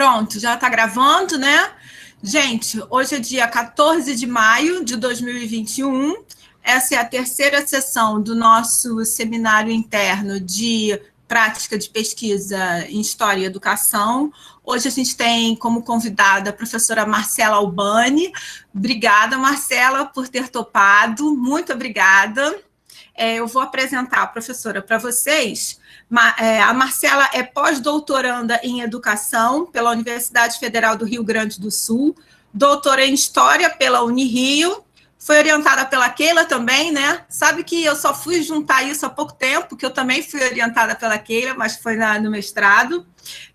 Pronto, já está gravando, né? Gente, hoje é dia 14 de maio de 2021. Essa é a terceira sessão do nosso seminário interno de prática de pesquisa em História e Educação. Hoje a gente tem como convidada a professora Marcela Albani. Obrigada, Marcela, por ter topado. Muito obrigada. Eu vou apresentar a professora para vocês. A Marcela é pós-doutoranda em Educação pela Universidade Federal do Rio Grande do Sul, doutora em História pela Unirio, foi orientada pela Keila também, né? Sabe que eu só fui juntar isso há pouco tempo, que eu também fui orientada pela Keila, mas foi no mestrado.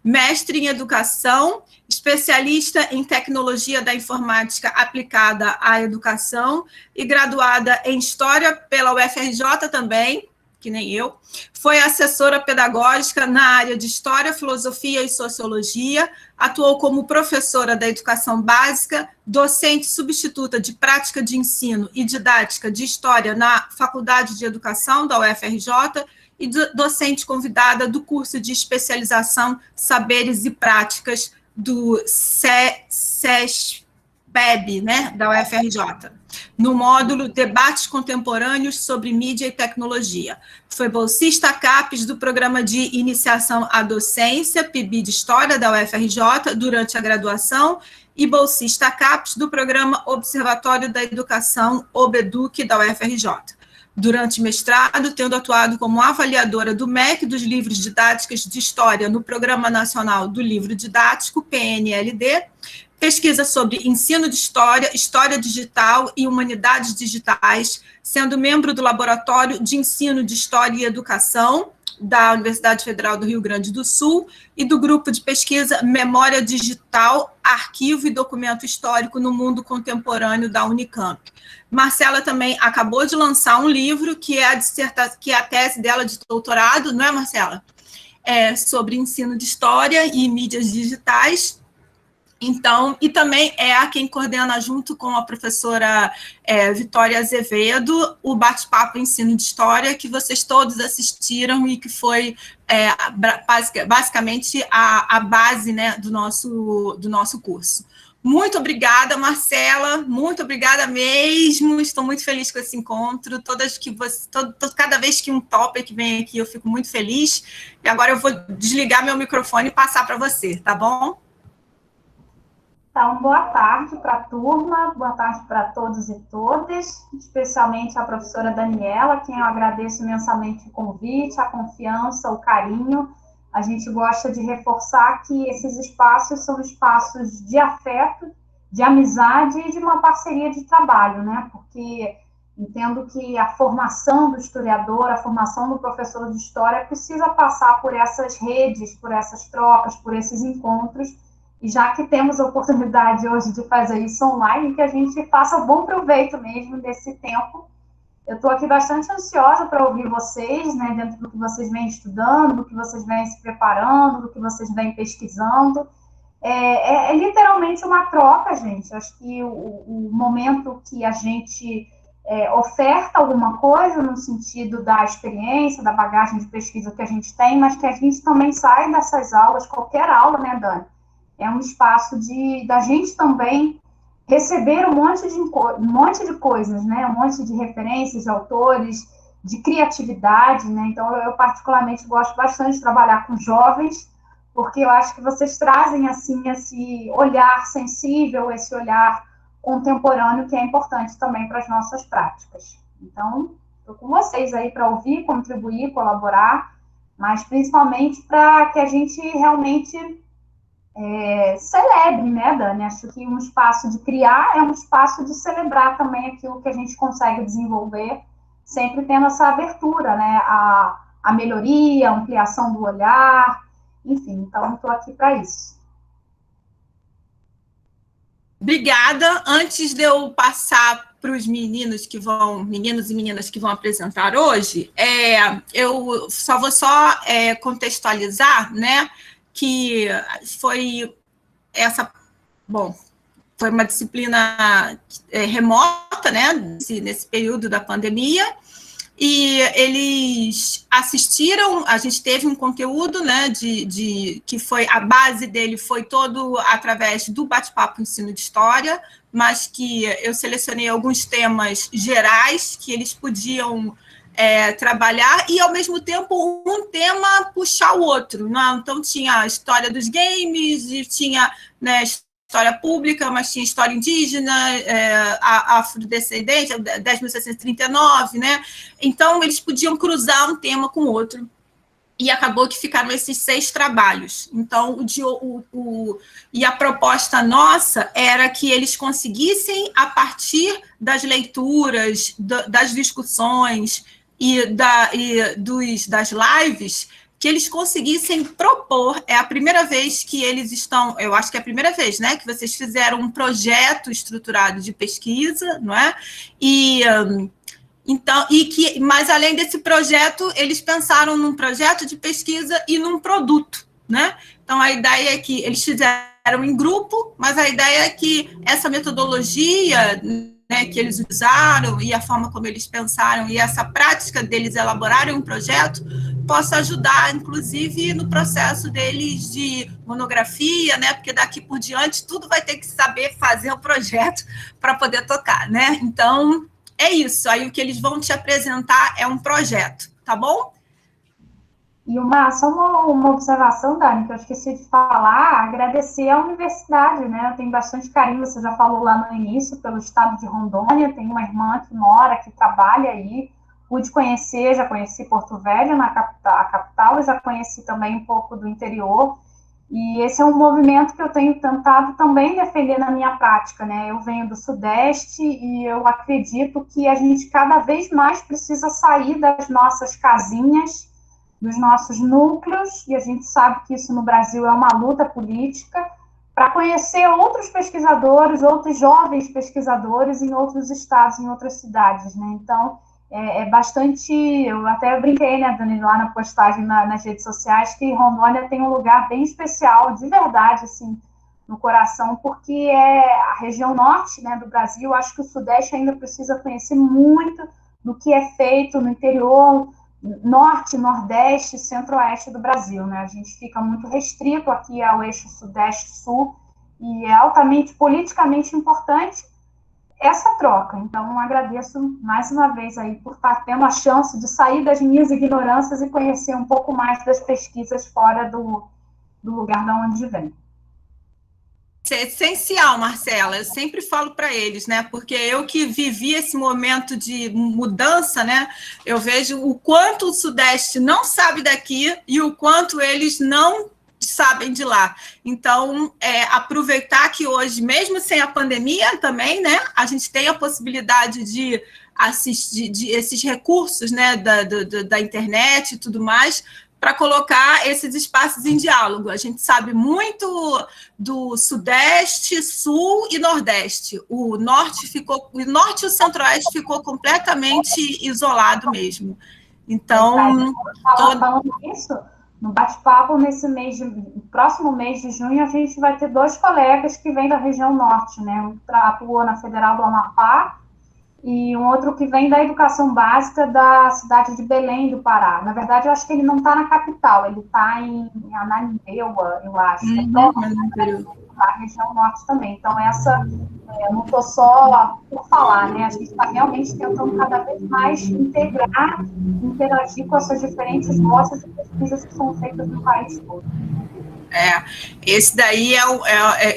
Mestre em Educação, especialista em Tecnologia da Informática aplicada à educação e graduada em História pela UFRJ também, que nem eu. Foi assessora pedagógica na área de História, Filosofia e Sociologia, atuou como professora da Educação Básica, docente substituta de Prática de Ensino e Didática de História na Faculdade de Educação da UFRJ e docente convidada do curso de especialização Saberes e Práticas do SESPEB, né, da UFRJ, no módulo Debates Contemporâneos sobre Mídia e Tecnologia. Foi bolsista CAPES do Programa de Iniciação à Docência, PIB de História da UFRJ, durante a graduação, e bolsista CAPES do Programa Observatório da Educação, OBEDUC, da UFRJ. Durante mestrado, tendo atuado como avaliadora do MEC dos livros didáticos de História no Programa Nacional do Livro Didático, PNLD, pesquisa sobre ensino de História, História Digital e Humanidades Digitais, sendo membro do Laboratório de Ensino de História e Educação da Universidade Federal do Rio Grande do Sul e do Grupo de Pesquisa Memória Digital, Arquivo e Documento Histórico no Mundo Contemporâneo da Unicamp. Marcela também acabou de lançar um livro que é a tese dela de doutorado, não é, Marcela? Sobre ensino de História e mídias digitais. Então, e também é a quem coordena, junto com a professora Vitória Azevedo, o bate-papo Ensino de História, que vocês todos assistiram e que foi basicamente a base, né, do nosso curso. Muito obrigada, Marcela, muito obrigada mesmo, estou muito feliz com esse encontro, cada vez que um topic vem aqui eu fico muito feliz, e agora eu vou desligar meu microfone e passar para você, tá bom? Então, boa tarde para a turma, boa tarde para todos e todas, especialmente a professora Daniela, quem eu agradeço imensamente o convite, a confiança, o carinho. A gente gosta de reforçar que esses espaços são espaços de afeto, de amizade e de uma parceria de trabalho, né? Porque entendo que a formação do historiador, a formação do professor de história precisa passar por essas redes, por essas trocas, por esses encontros. E já que temos a oportunidade hoje de fazer isso online, que a gente faça bom proveito mesmo desse tempo. Eu estou aqui bastante ansiosa para ouvir vocês, né, dentro do que vocês vêm estudando, do que vocês vêm se preparando, do que vocês vêm pesquisando. É literalmente uma troca, gente. Acho que o momento que a gente oferta alguma coisa no sentido da experiência, da bagagem de pesquisa que a gente tem, mas que a gente também sai dessas aulas, qualquer aula, né, Dani? É um espaço da gente também receber um monte de coisas, né? Um monte de referências, de autores, de criatividade, né? Então, eu particularmente gosto bastante de trabalhar com jovens, porque eu acho que vocês trazem, assim, esse olhar sensível, esse olhar contemporâneo, que é importante também para as nossas práticas. Então, estou com vocês aí para ouvir, contribuir, colaborar, mas principalmente para que a gente realmente celebre, né, Dani? Acho que um espaço de criar é um espaço de celebrar também aquilo que a gente consegue desenvolver, sempre tendo essa abertura, né, a melhoria, a ampliação do olhar, enfim, então estou aqui para isso. Obrigada. Antes de eu passar para os meninos e meninas que vão apresentar hoje, eu só vou contextualizar, né, que foi foi uma disciplina remota, né, nesse período da pandemia, e eles assistiram, a gente teve um conteúdo, né, que foi, a base dele foi todo através do bate-papo ensino de história, mas que eu selecionei alguns temas gerais que eles podiam trabalhar e, ao mesmo tempo, um tema puxar o outro. Não? Então, tinha a história dos games, e tinha, né, história pública, mas tinha história indígena, afrodescendente, 10.639, né? Então, eles podiam cruzar um tema com o outro. E acabou que ficaram esses 6 trabalhos. Então, e a proposta nossa era que eles conseguissem, a partir das leituras, das discussões das lives, que eles conseguissem propor. É a primeira vez que eles estão, eu acho que é a primeira vez, né, que vocês fizeram um projeto estruturado de pesquisa, não é? Então, mas além desse projeto, eles pensaram num projeto de pesquisa e num produto, né? Então, a ideia é que eles fizeram em grupo, mas a ideia é que essa metodologia, né, que eles usaram e a forma como eles pensaram e essa prática deles elaborarem um projeto possa ajudar, inclusive, no processo deles de monografia, né? Porque daqui por diante tudo vai ter que saber fazer o projeto para poder tocar, né? Então, é isso, aí o que eles vão te apresentar é um projeto, tá bom? E só uma observação, Dani, que eu esqueci de falar, agradecer à universidade, né? Eu tenho bastante carinho, você já falou lá no início, pelo estado de Rondônia, tenho uma irmã que mora, que trabalha aí, pude conhecer, já conheci Porto Velho, a capital, já conheci também um pouco do interior, e esse é um movimento que eu tenho tentado também defender na minha prática, né? Eu venho do Sudeste e eu acredito que a gente cada vez mais precisa sair das nossas casinhas, dos nossos núcleos, e a gente sabe que isso no Brasil é uma luta política, para conhecer outros pesquisadores, outros jovens pesquisadores em outros estados, em outras cidades, né? Então, bastante... Eu até brinquei, né, Dani, lá na postagem nas redes sociais, que Rondônia tem um lugar bem especial, de verdade, assim, no coração, porque é a região norte, né, do Brasil. Acho que o Sudeste ainda precisa conhecer muito do que é feito no interior, norte, nordeste, centro-oeste do Brasil, né? A gente fica muito restrito aqui ao eixo sudeste-sul e é altamente politicamente importante essa troca. Então, agradeço mais uma vez aí por estar tendo a chance de sair das minhas ignorâncias e conhecer um pouco mais das pesquisas fora do lugar de onde vem. Isso é essencial, Marcela. Eu sempre falo para eles, né? Porque eu que vivi esse momento de mudança, né? Eu vejo o quanto o Sudeste não sabe daqui e o quanto eles não sabem de lá. Então, aproveitar que hoje, mesmo sem a pandemia também, né? A gente tem a possibilidade de assistir esses recursos, né? Da internet e tudo mais, para colocar esses espaços em diálogo. A gente sabe muito do Sudeste, Sul e Nordeste. O Norte e o Centro-Oeste ficou completamente isolado mesmo. Então, falando isso, no bate-papo no próximo mês de junho, a gente vai ter 2 colegas que vêm da região Norte, né? Um atuou na Federal do Amapá e um outro que vem da educação básica da cidade de Belém do Pará. Na verdade, eu acho que ele não está na capital, ele está em Ananindeua, eu acho. Na região norte também. Então, eu não estou só por falar, né? A gente está realmente tentando cada vez mais integrar, interagir com essas diferentes vozes e pesquisas que são feitas no país todo. Esse daí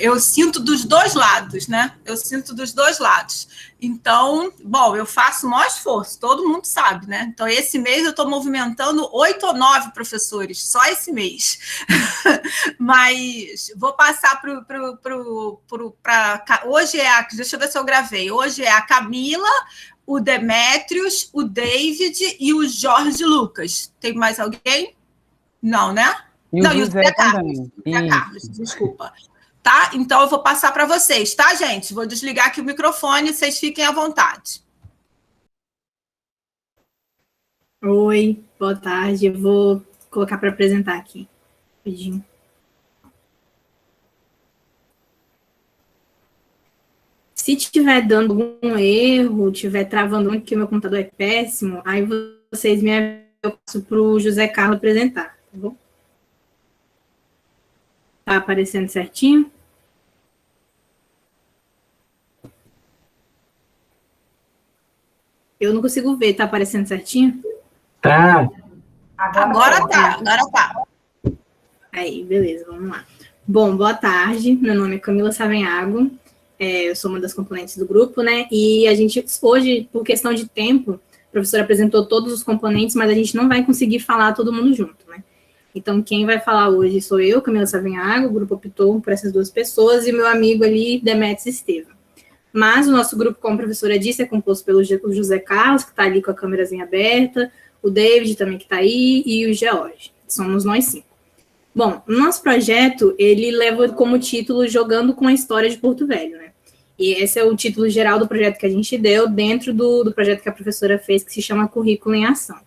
eu sinto dos dois lados, né? Eu sinto dos dois lados. Então, bom, eu faço o maior esforço, todo mundo sabe, né? Então, esse mês eu estou movimentando 8 ou 9 professores, só esse mês. Mas vou passar para... Hoje deixa eu ver se eu gravei. Hoje é a Camila, o Demétrios, o David e o Jorge Lucas. Tem mais alguém? Não, né? E o José também. José Carlos, desculpa. Tá? Então, eu vou passar para vocês, tá, gente? Vou desligar aqui o microfone, vocês fiquem à vontade. Oi, boa tarde. Eu vou colocar para apresentar aqui. Rapidinho. Se tiver dando algum erro, tiver travando muito, porque meu computador é péssimo, aí vocês me avisam, eu passo para o José Carlos apresentar, tá bom? Tá aparecendo certinho? Eu não consigo ver, tá aparecendo certinho? Tá. Agora tá. Aí, beleza, vamos lá. Bom, boa tarde, meu nome é Camila Savenhago, eu sou uma das componentes do grupo, né, e a gente, hoje, por questão de tempo, a professora apresentou todos os componentes, mas a gente não vai conseguir falar todo mundo junto, né. Então, quem vai falar hoje sou eu, Camila Savenhago, o grupo optou por essas duas pessoas, e meu amigo ali, Demetrios Estevam. Mas o nosso grupo, como a professora disse, é composto pelo José Carlos, que está ali com a câmerazinha aberta, o David também que está aí, e o George. Somos nós 5. Bom, o nosso projeto, ele leva como título Jogando com a História de Porto Velho, né? E esse é o título geral do projeto que a gente deu dentro do projeto que a professora fez, que se chama Currículo em Ação.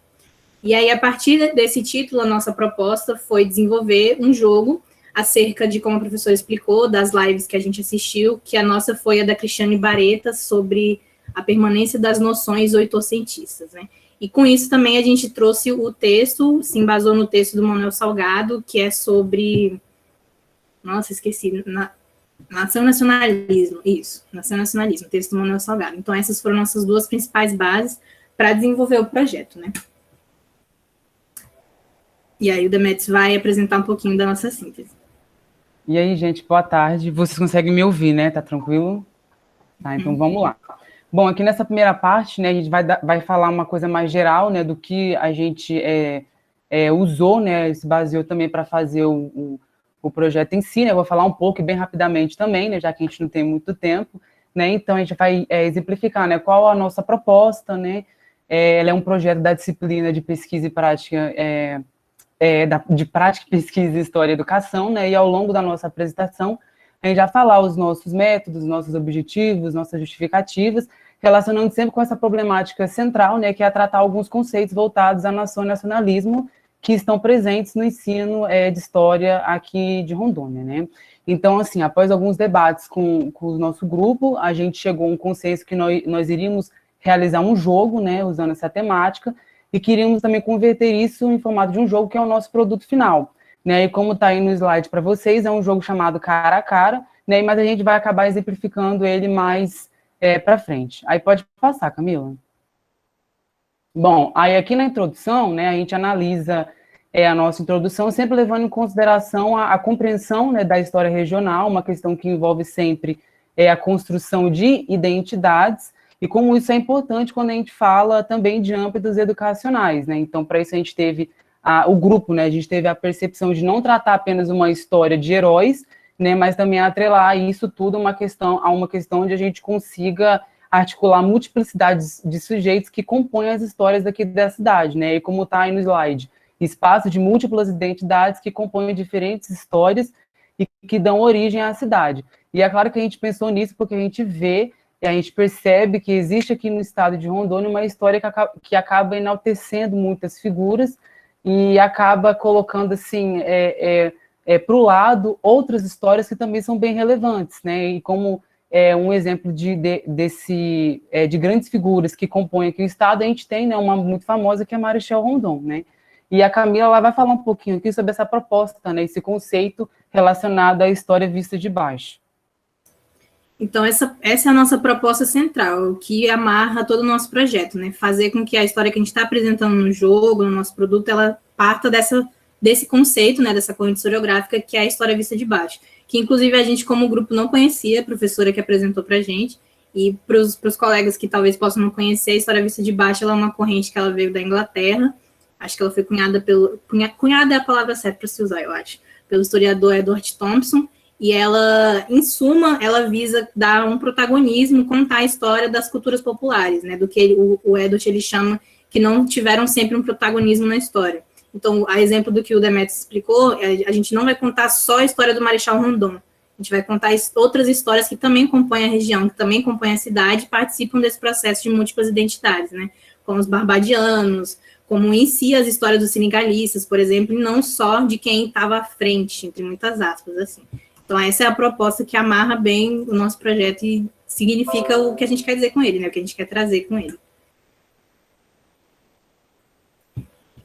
E aí, a partir desse título, a nossa proposta foi desenvolver um jogo acerca de, como a professora explicou, das lives que a gente assistiu, que a nossa foi a da Cristiane Bareta, sobre a permanência das noções oitocentistas, né? E com isso também a gente trouxe o texto, se embasou no texto do Manuel Salgado, que é sobre... Nossa, esqueci. Nação e Nacionalismo. Isso, Nação e Nacionalismo, texto do Manuel Salgado. Então, essas foram nossas duas principais bases para desenvolver o projeto, né? E aí o Demetrios vai apresentar um pouquinho da nossa síntese. E aí, gente, boa tarde. Vocês conseguem me ouvir, né? Tá tranquilo? Tá, então vamos lá. Bom, aqui nessa primeira parte, né, a gente vai falar uma coisa mais geral, né, do que a gente usou, né, se baseou também para fazer o projeto em si, né, eu vou falar um pouco e bem rapidamente também, né, já que a gente não tem muito tempo, né, então a gente vai exemplificar, né, qual a nossa proposta, né, ela é um projeto da disciplina de pesquisa e prática, de prática, pesquisa, história e educação, né, e ao longo da nossa apresentação, a gente vai falar os nossos métodos, nossos objetivos, nossas justificativas, relacionando sempre com essa problemática central, né, que é tratar alguns conceitos voltados à nação e nacionalismo que estão presentes no ensino de história aqui de Rondônia, né. Então, assim, após alguns debates com o nosso grupo, a gente chegou a um consenso que nós iríamos realizar um jogo, né, usando essa temática, e queríamos também converter isso em formato de um jogo, que é o nosso produto final. Né, e como está aí no slide para vocês, é um jogo chamado Cara a Cara, né, mas a gente vai acabar exemplificando ele mais para frente. Aí pode passar, Camila. Bom, aí aqui na introdução, né, a gente analisa a nossa introdução, sempre levando em consideração a compreensão, né, da história regional, uma questão que envolve sempre a construção de identidades, e como isso é importante quando a gente fala também de âmbitos educacionais, né, então para isso a gente teve o grupo, né, a gente teve a percepção de não tratar apenas uma história de heróis, né, mas também atrelar isso tudo a uma questão onde a gente consiga articular multiplicidades de sujeitos que compõem as histórias daqui da cidade, né, e como está aí no slide, espaço de múltiplas identidades que compõem diferentes histórias e que dão origem à cidade. E é claro que a gente pensou nisso porque a gente vê e a gente percebe que existe aqui no estado de Rondônia uma história que acaba enaltecendo muitas figuras e acaba colocando, assim, para o lado outras histórias que também são bem relevantes, né, e como um exemplo de grandes figuras que compõem aqui o estado, a gente tem, né, uma muito famosa que é a Marechal Rondon, né, e a Camila ela vai falar um pouquinho aqui sobre essa proposta, né, esse conceito relacionado à história vista de baixo. Então, essa é a nossa proposta central, que amarra todo o nosso projeto, né? Fazer com que a história que a gente está apresentando no jogo, no nosso produto, ela parta desse conceito, né, dessa corrente historiográfica, que é a história vista de baixo. Que, inclusive, a gente, como grupo, não conhecia, a professora que apresentou para a gente, e para os colegas que talvez possam não conhecer, a história vista de baixo ela é uma corrente que ela veio da Inglaterra, acho que ela foi cunhada cunhada é a palavra certa para se usar, eu acho, pelo historiador Edward Thompson, e ela, em suma, ela visa dar um protagonismo, contar a história das culturas populares, né, do que o Edward ele chama que não tiveram sempre um protagonismo na história. Então, a exemplo do que o Demetrios explicou, a gente não vai contar só a história do Marechal Rondon, a gente vai contar outras histórias que também compõem a região, que também compõem a cidade, e participam desse processo de múltiplas identidades, né, como os barbadianos, como em si as histórias dos senegalistas, por exemplo, e não só de quem estava à frente, entre muitas aspas, assim. Então, essa é a proposta que amarra bem o nosso projeto e significa o que a gente quer dizer com ele, né? O que a gente quer trazer com ele.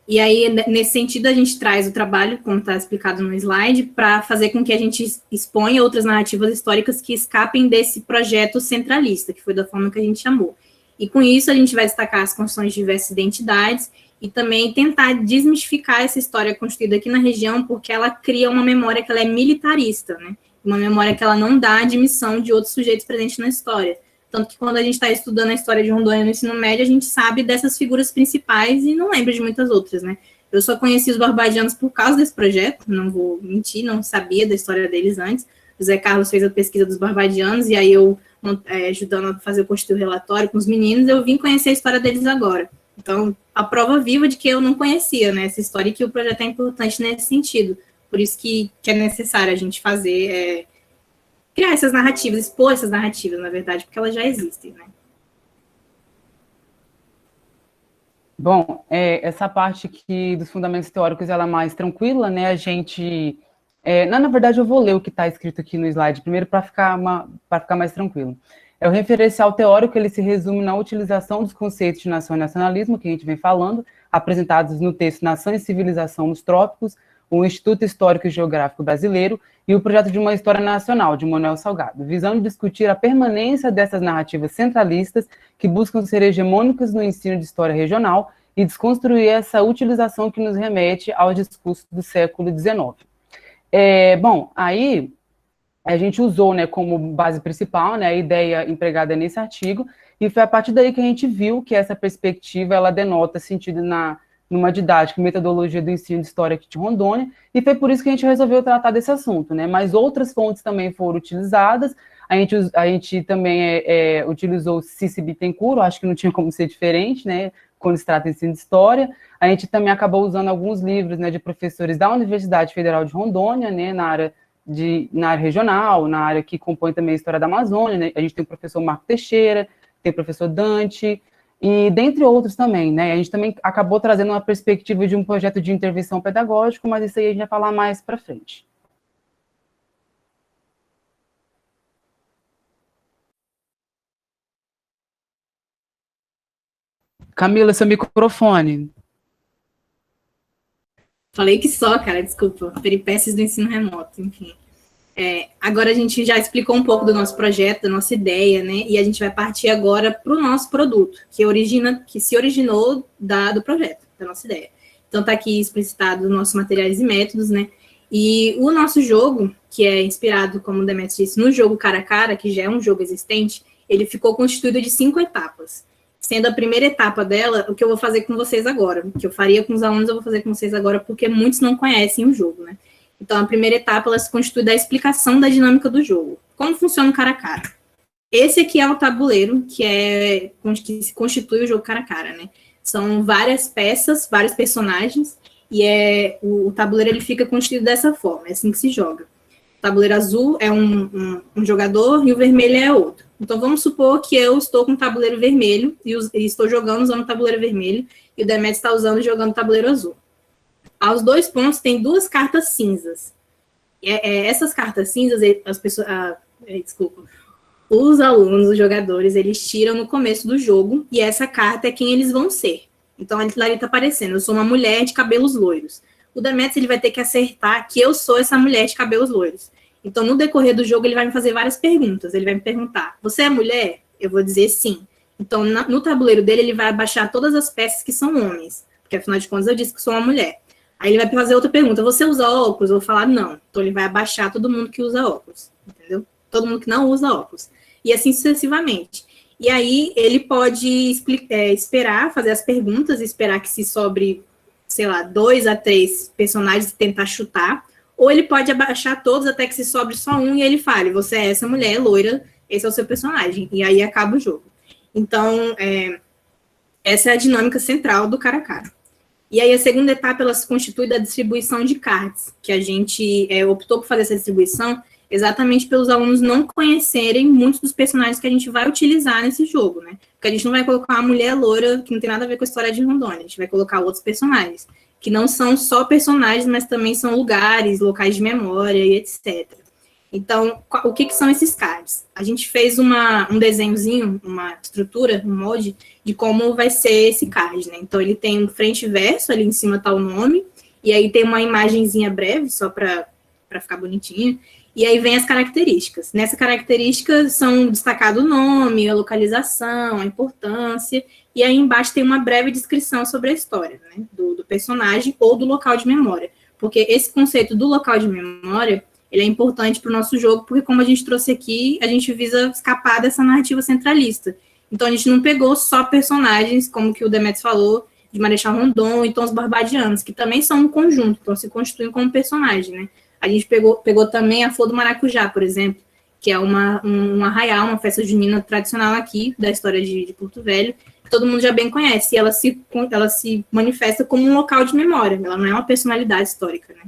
E aí, nesse sentido, a gente traz o trabalho, como está explicado no slide, para fazer com que a gente exponha outras narrativas históricas que escapem desse projeto centralista, que foi da forma que a gente chamou. E com isso, a gente vai destacar as construções de diversas identidades e também tentar desmistificar essa história construída aqui na região, porque ela cria uma memória que ela é militarista, né? Uma memória que ela não dá admissão de outros sujeitos presentes na história. Tanto que quando a gente está estudando a história de Rondônia no ensino médio, a gente sabe dessas figuras principais e não lembra de muitas outras, né? Eu só conheci os barbadianos por causa desse projeto, não vou mentir, não sabia da história deles antes. O Zé Carlos fez a pesquisa dos barbadianos, e aí eu, ajudando a fazer o construir o relatório com os meninos, eu vim conhecer a história deles agora. Então, a prova viva de que eu não conhecia, né, essa história, e que o projeto é importante nesse sentido. Por isso que é necessário a gente fazer... criar essas narrativas, expor essas narrativas, na verdade, porque elas já existem, né? Bom, essa parte aqui dos fundamentos teóricos, ela é mais tranquila, né? A gente... na verdade, eu vou ler o que está escrito aqui no slide primeiro para ficar mais tranquilo. O referencial teórico, ele se resume na utilização dos conceitos de nação e nacionalismo, que a gente vem falando, apresentados no texto Nação e Civilização nos Trópicos, o Instituto Histórico e Geográfico Brasileiro e o projeto de uma História Nacional, de Manuel Salgado, visando discutir a permanência dessas narrativas centralistas que buscam ser hegemônicas no ensino de história regional e desconstruir essa utilização que nos remete aos discursos do século XIX. Bom, aí a gente usou, né, como base principal, né, a ideia empregada nesse artigo, e foi a partir daí que a gente viu que essa perspectiva ela denota sentido numa didática e metodologia do ensino de história aqui de Rondônia, e foi por isso que a gente resolveu tratar desse assunto, né? Mas outras fontes também foram utilizadas, a gente também utilizou Cici Bittencourt, acho que não tinha como ser diferente, né? Quando se trata de ensino de história. A gente também acabou usando alguns livros, né, de professores da Universidade Federal de Rondônia, né, na área regional, na área que compõe também a história da Amazônia, né? A gente tem o professor Marco Teixeira, tem o professor Dante, e dentre outros também, né? A gente também acabou trazendo uma perspectiva de um projeto de intervenção pedagógico, mas isso aí a gente vai falar mais para frente. Camila, seu microfone. Falei que só, cara, desculpa. Peripécias do ensino remoto, enfim. Agora a gente já explicou um pouco do nosso projeto, da nossa ideia, né? E a gente vai partir agora para o nosso produto, que se originou do projeto, da nossa ideia. Então está aqui explicitado os nossos materiais e métodos, né? E o nosso jogo, que é inspirado, como o Demetrios disse, no jogo Cara a Cara, que já é um jogo existente, ele ficou constituído de 5 etapas. Sendo a primeira etapa dela, o que eu vou fazer com vocês agora, o que eu faria com os alunos, eu vou fazer com vocês agora, porque muitos não conhecem o jogo, né? Então, a primeira etapa, ela se constitui da explicação da dinâmica do jogo. Como funciona o cara a cara? Esse aqui é o tabuleiro, que se constitui o jogo cara a cara, né? São várias peças, vários personagens, e o tabuleiro ele fica constituído dessa forma, é assim que se joga. O tabuleiro azul é um jogador e o vermelho é outro. Então, vamos supor que eu estou com o tabuleiro vermelho e estou jogando usando o tabuleiro vermelho, e o Demetrios está usando e jogando o tabuleiro azul. Aos 2 pontos tem 2 cartas cinzas. Essas cartas cinzas, os alunos, os jogadores, eles tiram no começo do jogo, e essa carta é quem eles vão ser. Então, ali está aparecendo, eu sou uma mulher de cabelos loiros. O Demetrios ele vai ter que acertar que eu sou essa mulher de cabelos loiros. Então, no decorrer do jogo, ele vai me fazer várias perguntas. Ele vai me perguntar, você é mulher? Eu vou dizer sim. Então, no tabuleiro dele, ele vai abaixar todas as peças que são homens, porque, afinal de contas, eu disse que sou uma mulher. Aí ele vai fazer outra pergunta, você usa óculos? Eu vou falar não. Então ele vai abaixar todo mundo que usa óculos, entendeu? Todo mundo que não usa óculos. E assim sucessivamente. E aí ele pode esperar, fazer as perguntas, esperar que se sobre, sei lá, 2 a 3 personagens e tentar chutar, ou ele pode abaixar todos até que se sobre só um e ele fale, você é essa mulher loira, esse é o seu personagem. E aí acaba o jogo. Então, essa é a dinâmica central do cara a cara. E aí a segunda etapa, ela se constitui da distribuição de cards, que a gente optou por fazer essa distribuição exatamente pelos alunos não conhecerem muitos dos personagens que a gente vai utilizar nesse jogo, né? Porque a gente não vai colocar uma mulher loura que não tem nada a ver com a história de Rondônia, a gente vai colocar outros personagens, que não são só personagens, mas também são lugares, locais de memória e etc. Então, o que são esses cards? A gente fez um desenhozinho, uma estrutura, um molde, de como vai ser esse card, né? Então, ele tem um frente e verso, ali em cima tá o nome, e aí tem uma imagenzinha breve, só para ficar bonitinha, e aí vem as características. Nessa característica são destacado o nome, a localização, a importância, e aí embaixo tem uma breve descrição sobre a história, né? Do personagem ou do local de memória. Porque esse conceito do local de memória, ele é importante para o nosso jogo, porque como a gente trouxe aqui, a gente visa escapar dessa narrativa centralista. Então, a gente não pegou só personagens, como que o Demetrios falou, de Marechal Rondon, então os Barbadianos, que também são um conjunto, então se constituem como personagem, né? A gente pegou também a Flor do Maracujá, por exemplo, que é um arraial, uma festa junina tradicional aqui, da história de Porto Velho, que todo mundo já bem conhece, e ela se manifesta como um local de memória, ela não é uma personalidade histórica, né?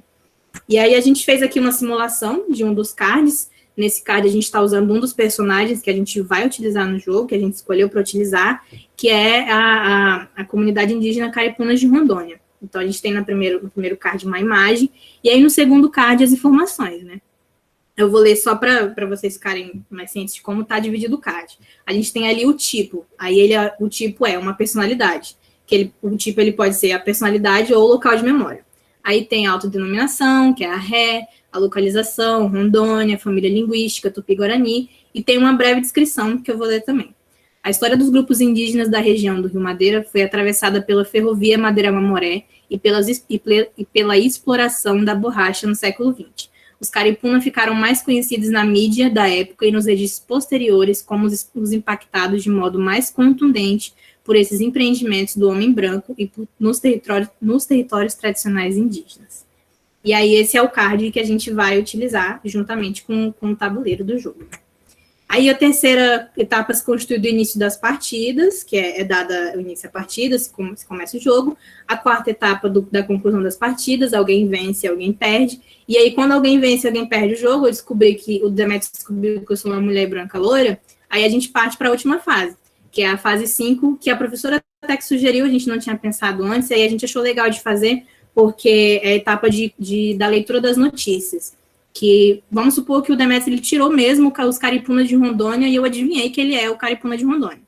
E aí a gente fez aqui uma simulação de um dos cards. Nesse card a gente está usando um dos personagens que a gente vai utilizar no jogo, que a gente escolheu para utilizar, que é a comunidade indígena Caripunas de Rondônia. Então a gente tem no primeiro card uma imagem, e aí no segundo card as informações, né? Eu vou ler só para vocês ficarem mais cientes de como está dividido o card. A gente tem ali o tipo, aí o tipo é uma personalidade, o tipo ele pode ser a personalidade ou o local de memória. Aí tem a autodenominação, que é a Ré, a localização, Rondônia, família linguística, Tupi-Guarani, e tem uma breve descrição que eu vou ler também. A história dos grupos indígenas da região do Rio Madeira foi atravessada pela ferrovia Madeira-Mamoré e pela exploração da borracha no século XX. Os Caripuna ficaram mais conhecidos na mídia da época e nos registros posteriores como os impactados de modo mais contundente por esses empreendimentos do homem branco e nos territórios tradicionais indígenas. E aí esse é o card que a gente vai utilizar juntamente com o tabuleiro do jogo. Aí a terceira etapa se constitui do início das partidas, que é dada o início da partida, se começa o jogo. A quarta etapa da conclusão das partidas, alguém vence, alguém perde. E aí quando alguém vence, alguém perde o jogo, o Demetrios descobriu que eu sou uma mulher branca loira, aí a gente parte para a última fase, que é a fase 5, que a professora até que sugeriu, a gente não tinha pensado antes, e aí a gente achou legal de fazer, porque é a etapa da leitura das notícias. Que, vamos supor que o Demetrios ele tirou mesmo os Caripunas de Rondônia, e eu adivinhei que ele é o Caripuna de Rondônia.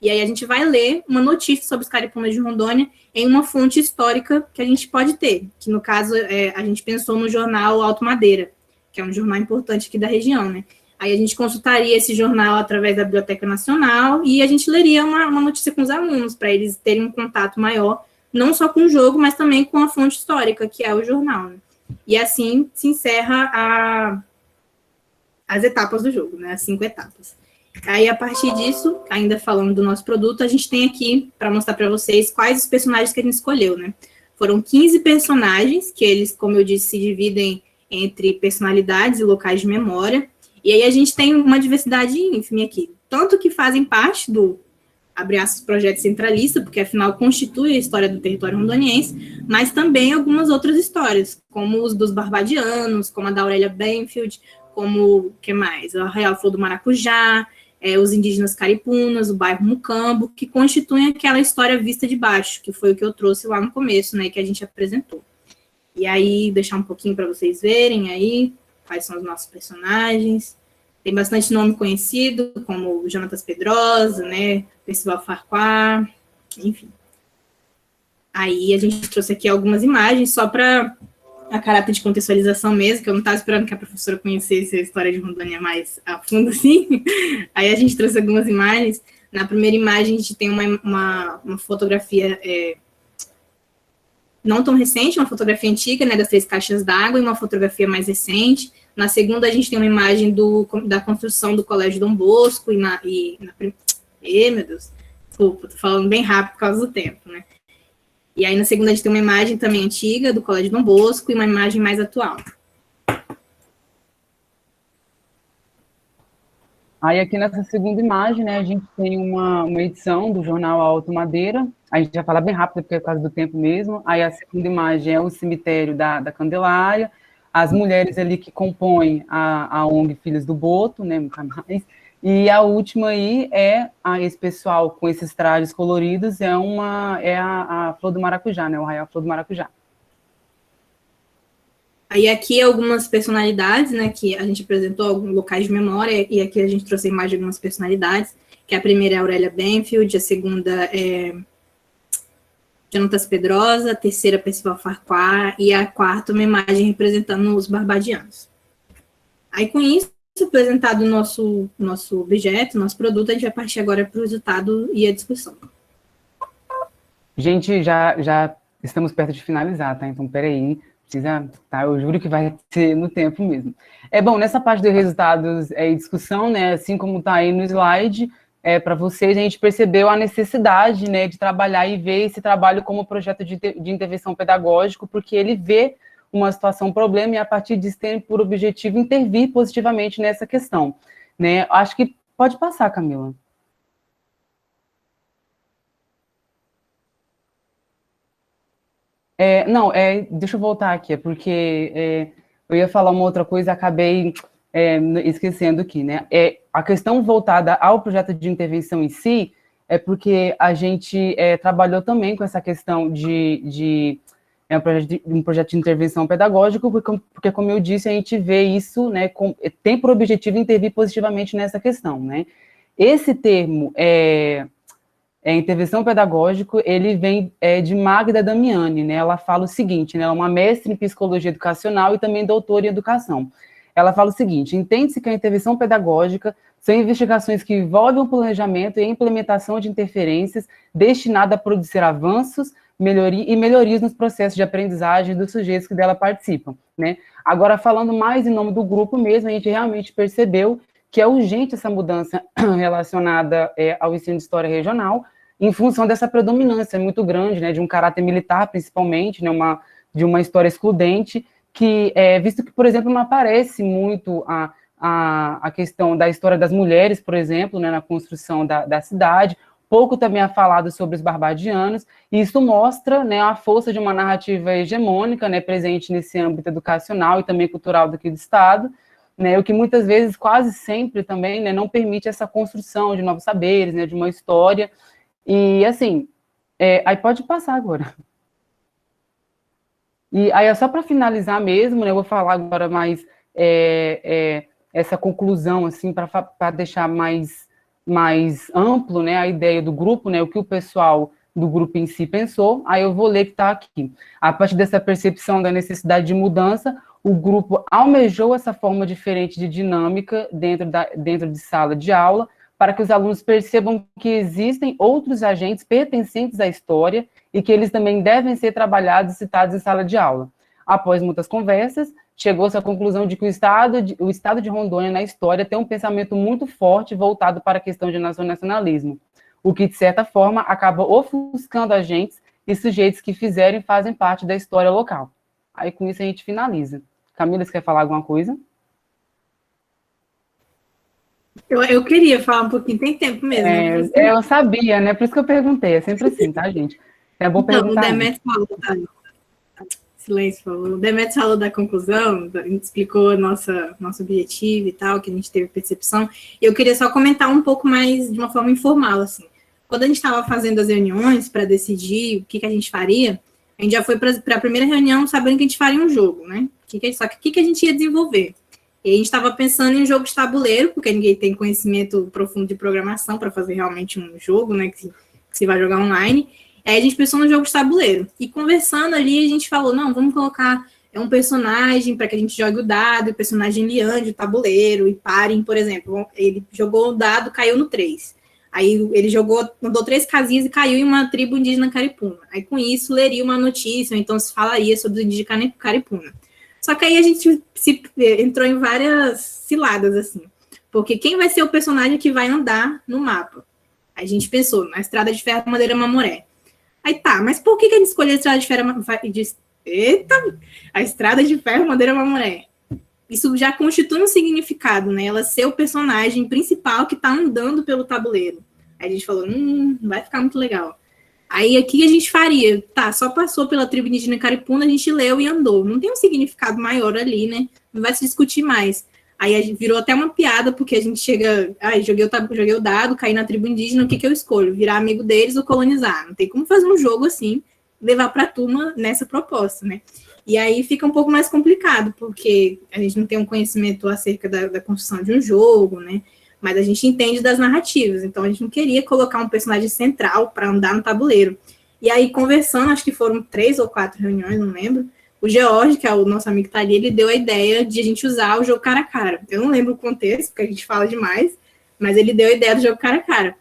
E aí a gente vai ler uma notícia sobre os Caripunas de Rondônia em uma fonte histórica que a gente pode ter, que no caso a gente pensou no jornal Alto Madeira, que é um jornal importante aqui da região, né? Aí a gente consultaria esse jornal através da Biblioteca Nacional e a gente leria uma notícia com os alunos, para eles terem um contato maior, não só com o jogo, mas também com a fonte histórica, que é o jornal, né? E assim se encerra as etapas do jogo, né? As 5 etapas. Aí, a partir disso, ainda falando do nosso produto, a gente tem aqui, para mostrar para vocês, quais os personagens que a gente escolheu, né? Foram 15 personagens, que eles, como eu disse, se dividem entre personalidades e locais de memória. E aí a gente tem uma diversidade ínfime aqui. Tanto que fazem parte do, abre aspas, projeto centralista, porque afinal constitui a história do território rondoniense, mas também algumas outras histórias, como os dos Barbadianos, como a da Aurélia Benfield, como, o que mais? O Arraial Flor do Maracujá, os indígenas Caripunas, o bairro Mucambo, que constituem aquela história vista de baixo, que foi o que eu trouxe lá no começo, né, que a gente apresentou. E aí, deixar um pouquinho para vocês verem aí quais são os nossos personagens. Tem bastante nome conhecido, como o Jonatas Pedrosa, né, Festival Farquhar, enfim. Aí a gente trouxe aqui algumas imagens, só para a caráter de contextualização mesmo, que eu não estava esperando que a professora conhecesse a história de Rondônia mais a fundo, assim. Aí a gente trouxe algumas imagens. Na primeira imagem, a gente tem uma fotografia não tão recente, uma fotografia antiga, né, das 3 caixas d'água, e uma fotografia mais recente. Na segunda, a gente tem uma imagem da construção do Colégio Dom Bosco, meu Deus, desculpa, tô falando bem rápido por causa do tempo, né? E aí, na segunda, a gente tem uma imagem também antiga do Colégio Dom Bosco e uma imagem mais atual. Aí, aqui nessa segunda imagem, né, a gente tem uma edição do jornal Alto Madeira. A gente já fala bem rápido, porque é por causa do tempo mesmo. Aí, a segunda imagem é o cemitério da Candelária, as mulheres ali que compõem a ONG Filhos do Boto, né, nunca mais. E a última aí esse pessoal com esses trajes coloridos, é a Flor do Maracujá, né, o Arraial Flor do Maracujá. Aí aqui algumas personalidades, né, que a gente apresentou alguns locais de memória, e aqui a gente trouxe a imagem de algumas personalidades, que a primeira é a Aurélia Benfield, a segunda é Jonatas Pedrosa, a terceira Percival Farquhar, e a quarta uma imagem representando os barbadianos. Aí com isso, apresentado o nosso objeto, nosso produto, a gente vai partir agora para o resultado e a discussão. Gente, já estamos perto de finalizar, tá? Então, peraí, precisa, tá? Eu juro que vai ser no tempo mesmo. Bom, nessa parte de resultados e discussão, né, assim como tá aí no slide, para vocês, a gente percebeu a necessidade, né, de trabalhar e ver esse trabalho como projeto de intervenção pedagógico, porque ele vê uma situação, um problema, e a partir disso tem por objetivo intervir positivamente nessa questão, né? Acho que pode passar, Camila. Não, deixa eu voltar aqui, porque eu ia falar uma outra coisa e acabei esquecendo aqui, né? A questão voltada ao projeto de intervenção em si é porque a gente trabalhou também com essa questão de um projeto de intervenção pedagógico, porque, como eu disse, a gente vê isso, né, tem por objetivo intervir positivamente nessa questão, né? Esse termo, intervenção pedagógico, ele vem de Magda Damiani, né? Ela fala o seguinte, né? Ela é uma mestre em psicologia educacional e também doutora em educação. Ela fala o seguinte: entende-se que a intervenção pedagógica são investigações que envolvem o planejamento e a implementação de interferências destinadas a produzir avanços e melhorias nos processos de aprendizagem dos sujeitos que dela participam, né? Agora, falando mais em nome do grupo mesmo, a gente realmente percebeu que é urgente essa mudança relacionada ao ensino de história regional, em função dessa predominância muito grande, né, de um caráter militar, principalmente, né, de uma história excludente, que, visto que, por exemplo, não aparece muito a questão da história das mulheres, por exemplo, né, na construção da cidade, pouco também é falado sobre os barbadianos, e isso mostra, né, a força de uma narrativa hegemônica, né, presente nesse âmbito educacional e também cultural daqui do Estado, né, o que muitas vezes, quase sempre também, né, não permite essa construção de novos saberes, né, de uma história. E, assim, aí pode passar agora. E aí, só para finalizar mesmo, né, eu vou falar agora mais essa conclusão, assim, para deixar mais amplo, né, a ideia do grupo, né, o que o pessoal do grupo em si pensou. Aí eu vou ler que está aqui. A partir dessa percepção da necessidade de mudança, o grupo almejou essa forma diferente de dinâmica dentro de sala de aula, para que os alunos percebam que existem outros agentes pertencentes à história e que eles também devem ser trabalhados e citados em sala de aula. Após muitas conversas, chegou-se à conclusão de que o estado de Rondônia na história tem um pensamento muito forte voltado para a questão de nacionalismo, o que, de certa forma, acaba ofuscando agentes e sujeitos que fizeram e fazem parte da história local. Aí, com isso, a gente finaliza. Camila, você quer falar alguma coisa? Eu queria falar um pouquinho, tem tempo mesmo. Eu sabia, né? Por isso que eu perguntei, é sempre assim, tá, gente? É bom perguntar. Então, o Demetrio falou, silêncio, falou. O Demetrio falou da conclusão, a gente explicou nosso objetivo e tal, que a gente teve percepção. E eu queria só comentar um pouco mais de uma forma informal, assim. Quando a gente estava fazendo as reuniões para decidir o que a gente faria, a gente já foi para a primeira reunião sabendo que a gente faria um jogo, né? Só que o que a gente ia desenvolver? E a gente estava pensando em um jogo de tabuleiro, porque ninguém tem conhecimento profundo de programação para fazer realmente um jogo, né, que se vai jogar online. Aí a gente pensou no jogo de tabuleiro. E conversando ali, a gente falou, não, vamos colocar um personagem para que a gente jogue o dado, o personagem ele ande o tabuleiro e parem, por exemplo. Ele jogou o dado, caiu no 3. Aí ele mandou 3 casinhas e caiu em uma tribo indígena caripuna. Aí com isso, leria uma notícia, ou então se falaria sobre os indígenas caripuna. Só que aí a gente entrou em várias ciladas, assim. Porque quem vai ser o personagem que vai andar no mapa? Aí a gente pensou, na Estrada de Ferro Madeira Mamoré. Aí tá, mas por que a gente escolheu a Estrada de Ferro a Estrada de Ferro Madeira Mamoré? Isso já constitui um significado, né? Ela ser o personagem principal que tá andando pelo tabuleiro. Aí a gente falou, não vai ficar muito legal. Aí, aqui a gente faria, tá, só passou pela tribo indígena caripuna, a gente leu e andou. Não tem um significado maior ali, né? Não vai se discutir mais. Aí a gente virou até uma piada, porque a gente chega, joguei o dado, caí na tribo indígena, o que eu escolho? Virar amigo deles ou colonizar? Não tem como fazer um jogo assim, levar para a turma nessa proposta, né? E aí fica um pouco mais complicado, porque a gente não tem um conhecimento acerca da construção de um jogo, né? Mas a gente entende das narrativas, então a gente não queria colocar um personagem central para andar no tabuleiro. E aí, conversando, acho que foram 3 ou 4 reuniões, não lembro, o George, que é o nosso amigo que tá ali, ele deu a ideia de a gente usar o jogo cara a cara. Eu não lembro o contexto, porque a gente fala demais, mas ele deu a ideia do jogo cara a cara.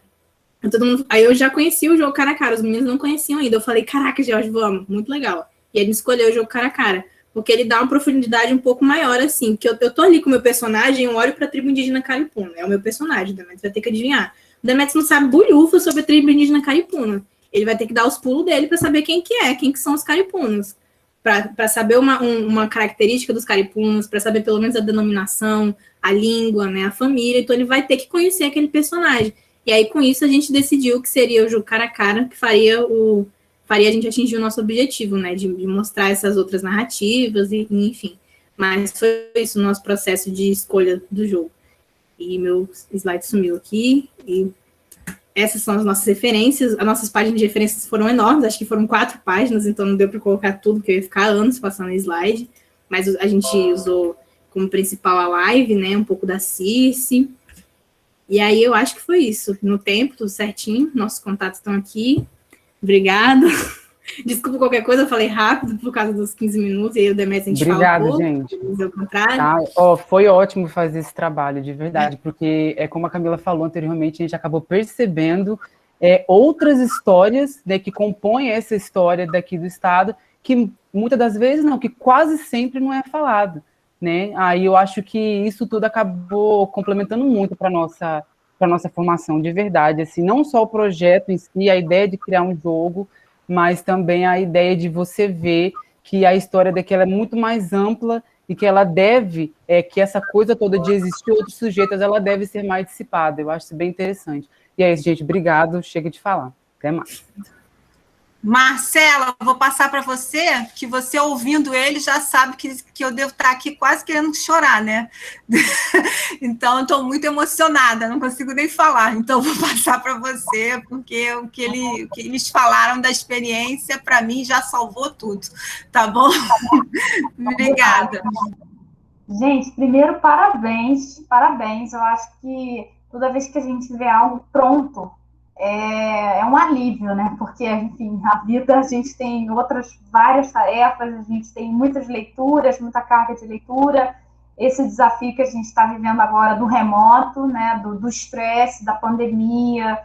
Todo mundo, aí eu já conhecia o jogo cara a cara, os meninos não conheciam ainda. Eu falei, caraca, George, vamos, muito legal. E ele escolheu o jogo cara a cara, porque ele dá uma profundidade um pouco maior, assim, que eu tô ali com o meu personagem, eu olho pra tribo indígena Caripuna, é o meu personagem, o Demetrius vai ter que adivinhar. O Demetrius não sabe bulhufa sobre a tribo indígena Caripuna. Ele vai ter que dar os pulos dele para saber quem que são os caripunas, para saber uma característica dos caripunas, para saber pelo menos a denominação, a língua, né, a família. Então ele vai ter que conhecer aquele personagem. E aí com isso a gente decidiu que seria o jogo cara a cara, que faria a gente atingir o nosso objetivo, né, de mostrar essas outras narrativas e enfim. Mas foi isso o nosso processo de escolha do jogo. E meu slide sumiu aqui e essas são as nossas referências. As nossas páginas de referências foram enormes, acho que foram 4 páginas, então não deu para colocar tudo, porque eu ia ficar anos passando slide. Mas a gente usou como principal a live, né? Um pouco da Circe. E aí eu acho que foi isso. No tempo, tudo certinho. Nossos contatos estão aqui. Obrigada. Desculpa qualquer coisa, eu falei rápido por causa dos 15 minutos, e aí o Demetrius a gente Obrigado, fala um pouco, gente. ao contrário. Ah, foi ótimo fazer esse trabalho, de verdade, porque, como a Camila falou anteriormente, a gente acabou percebendo outras histórias, né, que compõem essa história daqui do Estado, que muitas das vezes não, que quase sempre não é falado, né? Aí eu acho que isso tudo acabou complementando muito para nossa formação, de verdade, assim, não só o projeto em si, a ideia de criar um jogo, mas também a ideia de você ver que a história daquela é muito mais ampla e que ela deve, que essa coisa toda de existir outros sujeitos, ela deve ser mais dissipada. Eu acho isso bem interessante. E é isso, gente. Obrigado. Chega de falar. Até mais. Marcela, eu vou passar para você, que você ouvindo ele já sabe que eu devo estar aqui quase querendo chorar, né? Então, eu estou muito emocionada, não consigo nem falar. Então, vou passar para você, porque o que eles falaram da experiência, para mim, já salvou tudo. Tá bom? Obrigada. Gente, primeiro, parabéns. Eu acho que toda vez que a gente vê algo pronto, é um alívio, né? Porque, enfim, a vida, a gente tem várias tarefas, a gente tem muitas leituras, muita carga de leitura. Esse desafio que a gente está vivendo agora do remoto, né? Do estresse, da pandemia,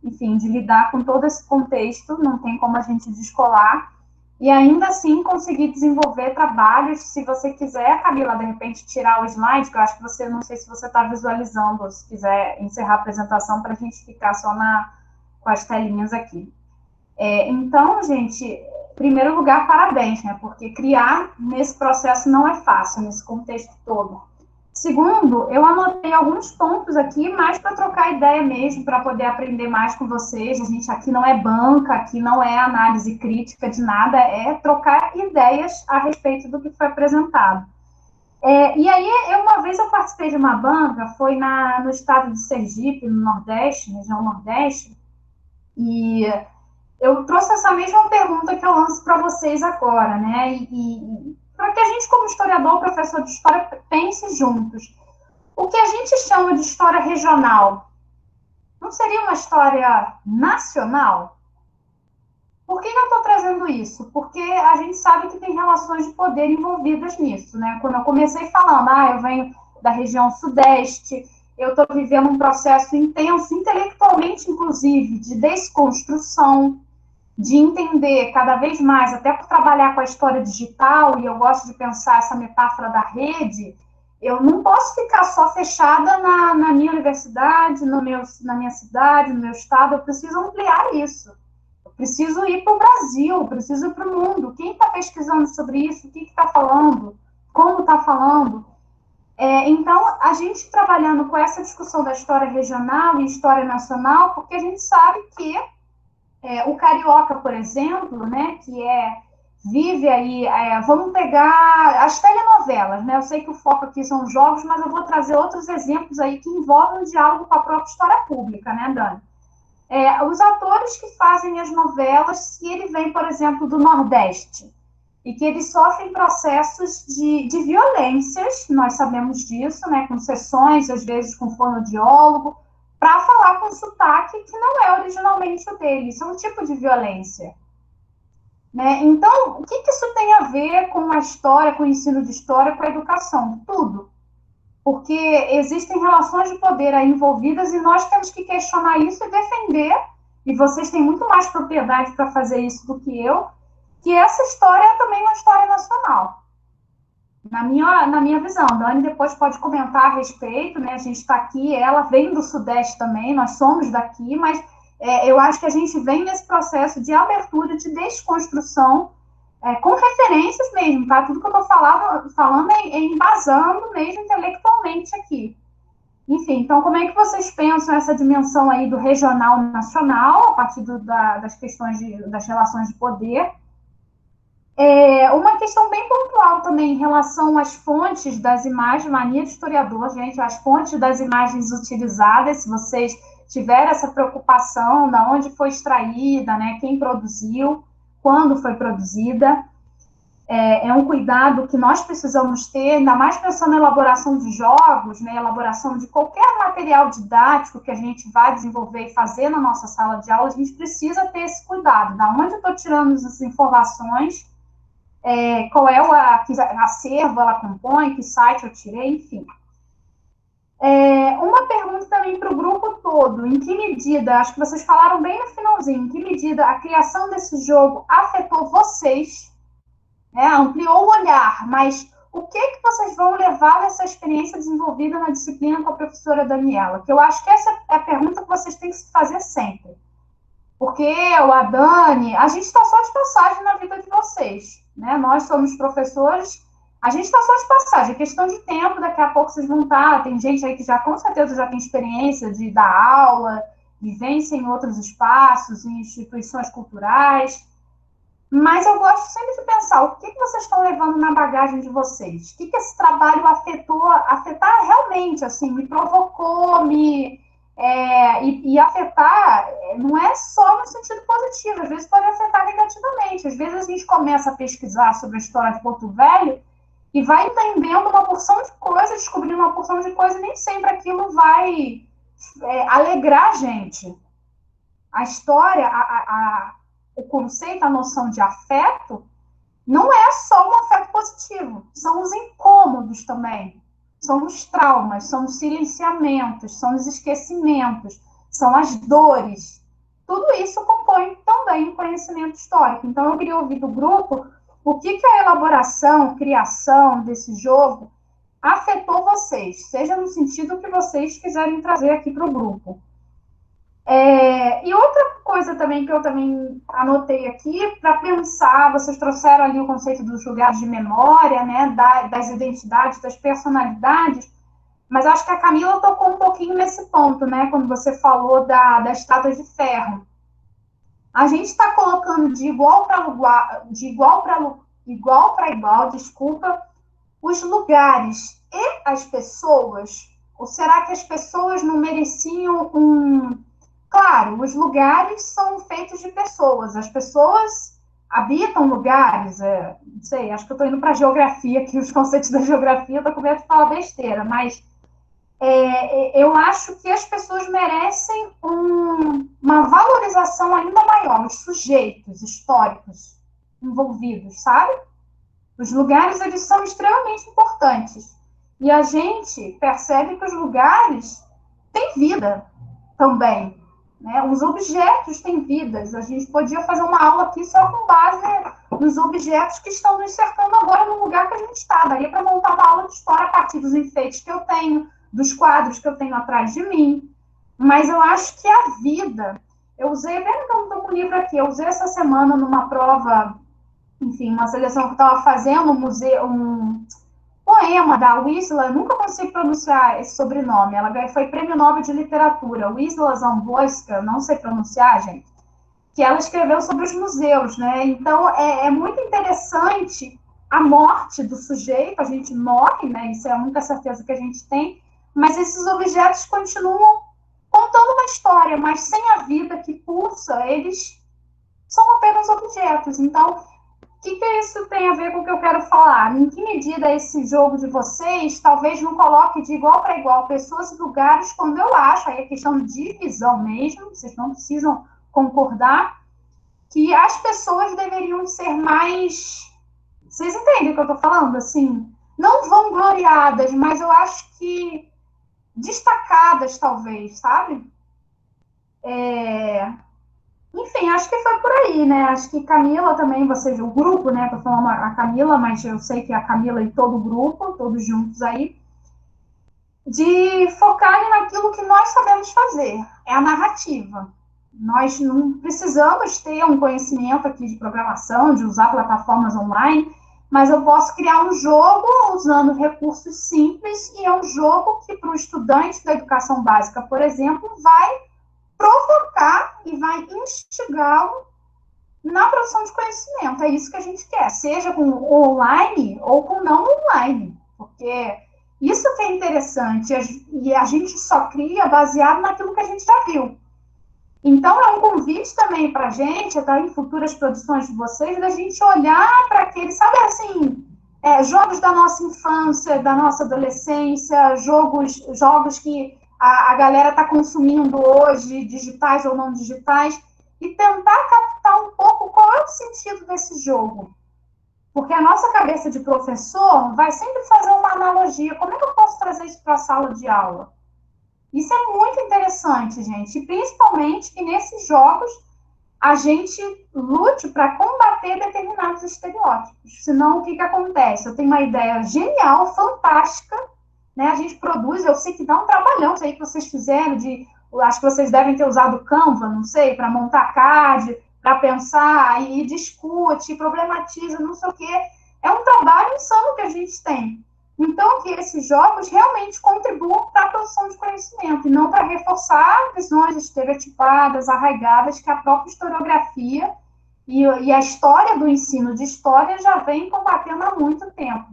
enfim, de lidar com todo esse contexto, não tem como a gente descolar. E ainda assim conseguir desenvolver trabalhos. Se você quiser, Camila, de repente tirar o slide, que eu acho que você, não sei se você está visualizando, ou se quiser encerrar a apresentação para a gente ficar só com as telinhas aqui. Então, gente, em primeiro lugar, parabéns, né? Porque criar nesse processo não é fácil, nesse contexto todo. Segundo, eu anotei alguns pontos aqui, mais para trocar ideia mesmo, para poder aprender mais com vocês. A gente aqui não é banca, aqui não é análise crítica de nada, é trocar ideias a respeito do que foi apresentado. E aí, uma vez eu participei de uma banca, foi no estado de Sergipe, no Nordeste, região Nordeste, e eu trouxe essa mesma pergunta que eu lanço para vocês agora, né? E para que a gente, como historiador, professor de história, pense juntos. O que a gente chama de história regional não seria uma história nacional? Por que eu estou trazendo isso? Porque a gente sabe que tem relações de poder envolvidas nisso, né? Quando eu comecei falando, eu venho da região sudeste, eu estou vivendo um processo intenso, intelectualmente, inclusive, de desconstrução, de entender cada vez mais, até por trabalhar com a história digital, e eu gosto de pensar essa metáfora da rede, eu não posso ficar só fechada na minha universidade, na minha cidade, no meu estado, eu preciso ampliar isso. Eu preciso ir para o Brasil, preciso ir para o mundo. Quem está pesquisando sobre isso? O que está falando? Como está falando? Então, a gente trabalhando com essa discussão da história regional e história nacional, porque a gente sabe que o carioca, por exemplo, né, que vive aí, vamos pegar as telenovelas, né? Eu sei que o foco aqui são os jogos, mas eu vou trazer outros exemplos aí que envolvem o diálogo com a própria história pública, né, Dani? Os atores que fazem as novelas, se ele vem, por exemplo, do Nordeste, e que eles sofrem processos de violências, nós sabemos disso, né, com sessões, às vezes com fonoaudiólogo, para falar com sotaque que não é originalmente o dele. Isso é um tipo de violência. Né? Então, o que isso tem a ver com a história, com o ensino de história, com a educação? Tudo. Porque existem relações de poder aí envolvidas e nós temos que questionar isso e defender, e vocês têm muito mais propriedade para fazer isso do que essa história é também uma história nacional. Na minha visão. Dani depois pode comentar a respeito, né? A gente está aqui, ela vem do Sudeste também, nós somos daqui, mas eu acho que a gente vem nesse processo de abertura, de desconstrução, com referências mesmo, tá? Tudo que eu estou falando é embasando mesmo intelectualmente aqui. Enfim, então como é que vocês pensam essa dimensão aí do regional nacional, a partir das questões das relações de poder? Uma questão bem pontual também em relação às fontes das imagens, mania de historiador, gente, as fontes das imagens utilizadas, se vocês tiveram essa preocupação, de onde foi extraída, né, quem produziu, quando foi produzida, é um cuidado que nós precisamos ter, ainda mais pensando na elaboração de jogos, né, elaboração de qualquer material didático que a gente vai desenvolver e fazer na nossa sala de aula, a gente precisa ter esse cuidado, da onde eu estou tirando essas informações, qual é que acervo ela compõe, que site eu tirei, enfim. Uma pergunta também para o grupo todo, em que medida, acho que vocês falaram bem no finalzinho, em que medida a criação desse jogo afetou vocês, né, ampliou o olhar, mas o que vocês vão levar dessa experiência desenvolvida na disciplina com a professora Daniela? Que eu acho que essa é a pergunta que vocês têm que se fazer sempre. Porque eu, a Dani, a gente está só de passagem na vida de vocês, né? Nós somos professores, a gente está só de passagem, é questão de tempo, daqui a pouco vocês vão estar, tem gente aí que já, com certeza, já tem experiência de dar aula, vivência em outros espaços, em instituições culturais, mas eu gosto sempre de pensar, o que vocês estão levando na bagagem de vocês? O que esse trabalho afetar realmente, assim, me provocou, e afetar não é só no sentido positivo, às vezes pode afetar negativamente. Às vezes a gente começa a pesquisar sobre a história de Porto Velho e vai entendendo uma porção de coisas, descobrindo uma porção de coisas, e nem sempre aquilo vai alegrar a gente. A história, o conceito, a noção de afeto, não é só um afeto positivo, são os incômodos também. São os traumas, são os silenciamentos, são os esquecimentos, são as dores. Tudo isso compõe também o conhecimento histórico. Então, eu queria ouvir do grupo o que a elaboração, criação desse jogo afetou vocês, seja no sentido que vocês quiserem trazer aqui para o grupo. E outra coisa também que eu também anotei aqui, para pensar, vocês trouxeram ali o conceito dos lugares de memória, né, das identidades, das personalidades, mas acho que a Camila tocou um pouquinho nesse ponto, né, quando você falou da estátua de ferro. A gente está colocando de igual para igual, os lugares e as pessoas, ou será que as pessoas não mereciam Claro, os lugares são feitos de pessoas, as pessoas habitam lugares, não sei, acho que eu estou indo para a geografia, aqui os conceitos da geografia, estou com medo de falar besteira, mas eu acho que as pessoas merecem uma valorização ainda maior, os sujeitos históricos envolvidos, sabe? Os lugares, eles são extremamente importantes, e a gente percebe que os lugares têm vida também. Né? Os objetos têm vidas. A gente podia fazer uma aula aqui só com base nos objetos que estão nos cercando agora no lugar que a gente está. Daria para montar uma aula de história a partir dos enfeites que eu tenho, dos quadros que eu tenho atrás de mim. Mas eu acho que a vida... Eu usei, até então estou com o livro aqui, eu usei essa semana numa prova, enfim, uma seleção que eu estava fazendo, um poema da Wisła, eu nunca consigo pronunciar esse sobrenome, ela foi Prêmio Nobel de Literatura, Wisła Szymborska, não sei pronunciar, gente, que ela escreveu sobre os museus, né? Então, é muito interessante a morte do sujeito, a gente morre, né? Isso é a única certeza que a gente tem, mas esses objetos continuam contando uma história, mas sem a vida que pulsa, eles são apenas objetos. Então, o que isso tem a ver com o que eu quero falar? Em que medida esse jogo de vocês talvez não coloque de igual para igual pessoas e lugares, quando eu acho, aí é questão de visão mesmo, vocês não precisam concordar, que as pessoas deveriam ser mais... Vocês entendem o que eu estou falando? Assim, não vangloriadas, mas eu acho que destacadas, talvez, sabe? Enfim, acho que foi por aí, né? Acho que Camila também, vocês, o grupo, né? Tô falando a Camila, mas eu sei que a Camila e todo o grupo, todos juntos aí, de focarem naquilo que nós sabemos fazer, é a narrativa. Nós não precisamos ter um conhecimento aqui de programação, de usar plataformas online, mas eu posso criar um jogo usando recursos simples, e é um jogo que, para o estudante da educação básica, por exemplo, vai provocar e vai instigá-lo na produção de conhecimento. É isso que a gente quer, seja com online ou com não online, porque isso que é interessante, e a gente só cria baseado naquilo que a gente já viu. Então, é um convite também para a gente, tá, em futuras produções de vocês, da gente olhar para aqueles, sabe assim, jogos da nossa infância, da nossa adolescência, jogos que a galera está consumindo hoje, digitais ou não digitais, e tentar captar um pouco qual é o sentido desse jogo. Porque a nossa cabeça de professor vai sempre fazer uma analogia. Como é que eu posso trazer isso para a sala de aula? Isso é muito interessante, gente. E principalmente que nesses jogos a gente lute para combater determinados estereótipos. Senão, o que acontece? Eu tenho uma ideia genial, fantástica, né? A gente produz, eu sei que dá um trabalhão isso aí que vocês fizeram, acho que vocês devem ter usado Canva, não sei, para montar card, para pensar, e discute, problematiza, não sei o quê. É um trabalho insano que a gente tem. Então, que esses jogos realmente contribuam para a produção de conhecimento, e não para reforçar visões estereotipadas, arraigadas, que a própria historiografia e a história do ensino de história já vem combatendo há muito tempo.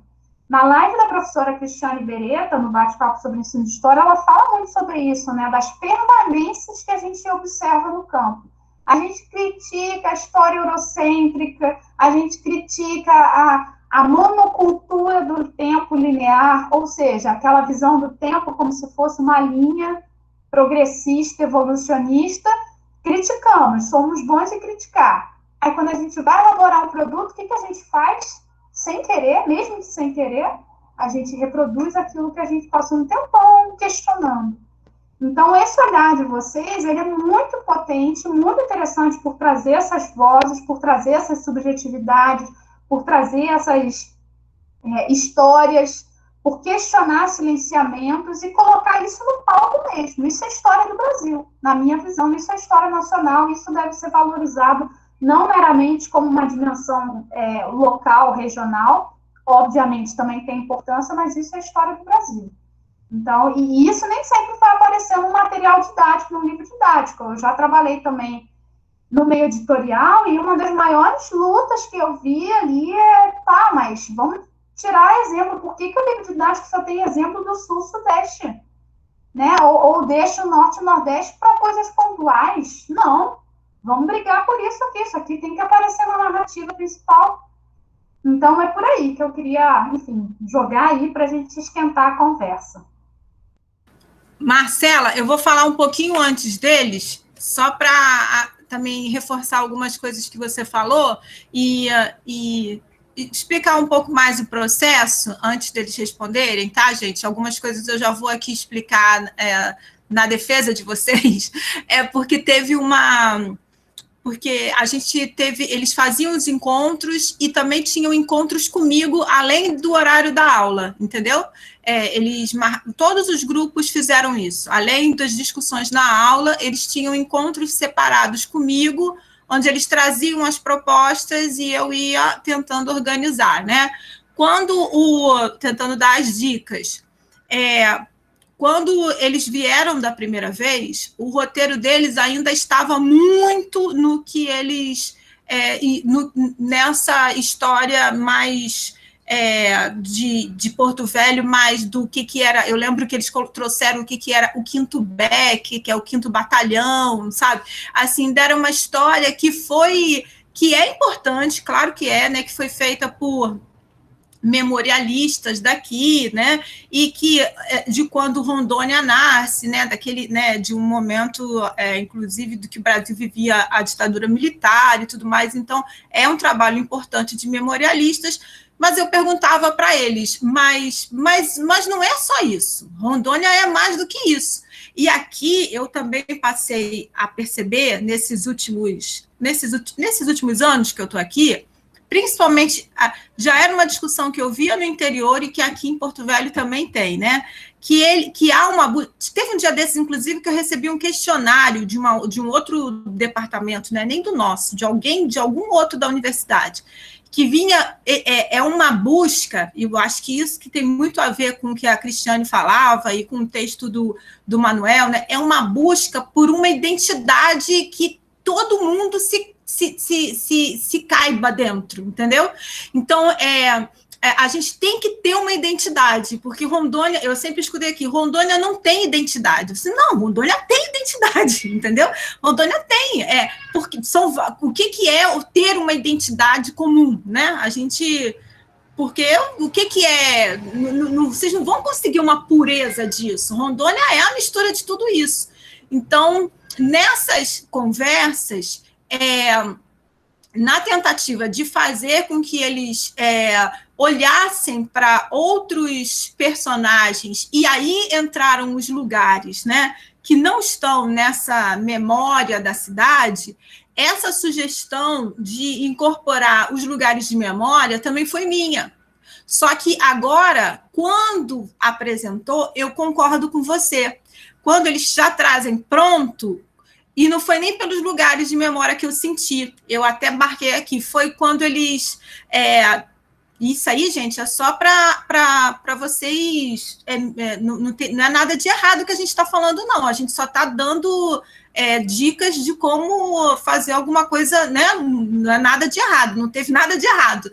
Na live da professora Cristiane Beretta, no bate-papo sobre ensino de história, ela fala muito sobre isso, né, das permanências que a gente observa no campo. A gente critica a história eurocêntrica, a gente critica a monocultura do tempo linear, ou seja, aquela visão do tempo como se fosse uma linha progressista, evolucionista. Criticamos, somos bons em criticar. Aí, quando a gente vai elaborar um produto, o que a gente faz? Sem querer, mesmo que sem querer, a gente reproduz aquilo que a gente passou um tempão questionando. Então, esse olhar de vocês, ele é muito potente, muito interessante por trazer essas vozes, por trazer essas subjetividades, por trazer essas histórias, por questionar silenciamentos e colocar isso no palco mesmo. Isso é história do Brasil. Na minha visão, isso é história nacional, isso deve ser valorizado não meramente como uma dimensão local, regional, obviamente também tem importância, mas isso é história do Brasil. Então, e isso nem sempre vai aparecer no material didático, no livro didático. Eu já trabalhei também no meio editorial, e uma das maiores lutas que eu vi ali mas vamos tirar exemplo. Por que o livro didático só tem exemplo do Sul-Sudeste? Né? Ou deixa o Norte e Nordeste para coisas pontuais? Não. Vamos brigar por isso aqui. Isso aqui tem que aparecer na narrativa principal. Então, é por aí que eu queria, enfim, jogar aí para a gente esquentar a conversa. Marcela, eu vou falar um pouquinho antes deles, só para também reforçar algumas coisas que você falou e explicar um pouco mais o processo antes deles responderem, tá, gente? Algumas coisas eu já vou aqui explicar na defesa de vocês, porque teve porque a gente eles faziam os encontros e também tinham encontros comigo, além do horário da aula, entendeu? Todos os grupos fizeram isso. Além das discussões na aula, eles tinham encontros separados comigo, onde eles traziam as propostas e eu ia tentando organizar, né? Tentando dar as dicas. Quando eles vieram da primeira vez, o roteiro deles ainda estava muito no que eles... nessa história mais de Porto Velho, mas do que era. Eu lembro que eles trouxeram o que era o 5º BEC, que é o 5º Batalhão, sabe? Assim, deram uma história que é importante, claro que é, né? Que foi feita por memorialistas daqui, né? E que de quando Rondônia nasce, né? Daquele, né? De um momento, inclusive, do que o Brasil vivia a ditadura militar e tudo mais. Então, é um trabalho importante de memorialistas. Mas eu perguntava para eles, mas não é só isso. Rondônia é mais do que isso. E aqui eu também passei a perceber nesses últimos anos que eu estou aqui, principalmente, já era uma discussão que eu via no interior e que aqui em Porto Velho também tem, né? Que há uma... Teve um dia desses, inclusive, que eu recebi um questionário de um outro departamento, né? Nem do nosso, de algum outro da universidade, que vinha, uma busca, e eu acho que isso que tem muito a ver com o que a Cristiane falava e com o texto do Manuel, né? É uma busca por uma identidade que todo mundo se caiba dentro, entendeu? Então, a gente tem que ter uma identidade, porque Rondônia, eu sempre escutei aqui, Rondônia não tem identidade. Eu disse, não, Rondônia tem identidade, entendeu? Rondônia tem, porque o que é ter uma identidade comum, né? Porque o que é... vocês não vão conseguir uma pureza disso. Rondônia é a mistura de tudo isso. Então, nessas conversas, na tentativa de fazer com que eles olhassem para outros personagens, e aí entraram os lugares, né, que não estão nessa memória da cidade, essa sugestão de incorporar os lugares de memória também foi minha. Só que agora, quando apresentou, eu concordo com você. Quando eles já trazem pronto, e não foi nem pelos lugares de memória que eu senti, eu até marquei aqui, foi quando eles... isso aí, gente, é só para vocês... não é nada de errado que a gente está falando, não. A gente só está dando dicas de como fazer alguma coisa, né? Não é nada de errado, não teve nada de errado.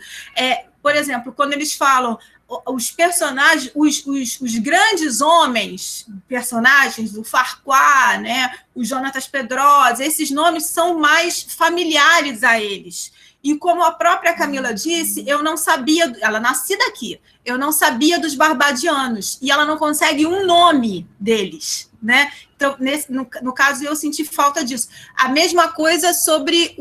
Por exemplo, quando eles falam... os personagens, os grandes homens, personagens do Farquhar, né, o Jonatas Pedrosa, esses nomes são mais familiares a eles. E como a própria Camila disse, eu não sabia, ela nasceu daqui, eu não sabia dos barbadianos, e ela não consegue um nome deles, né? Então, no caso, eu senti falta disso. A mesma coisa sobre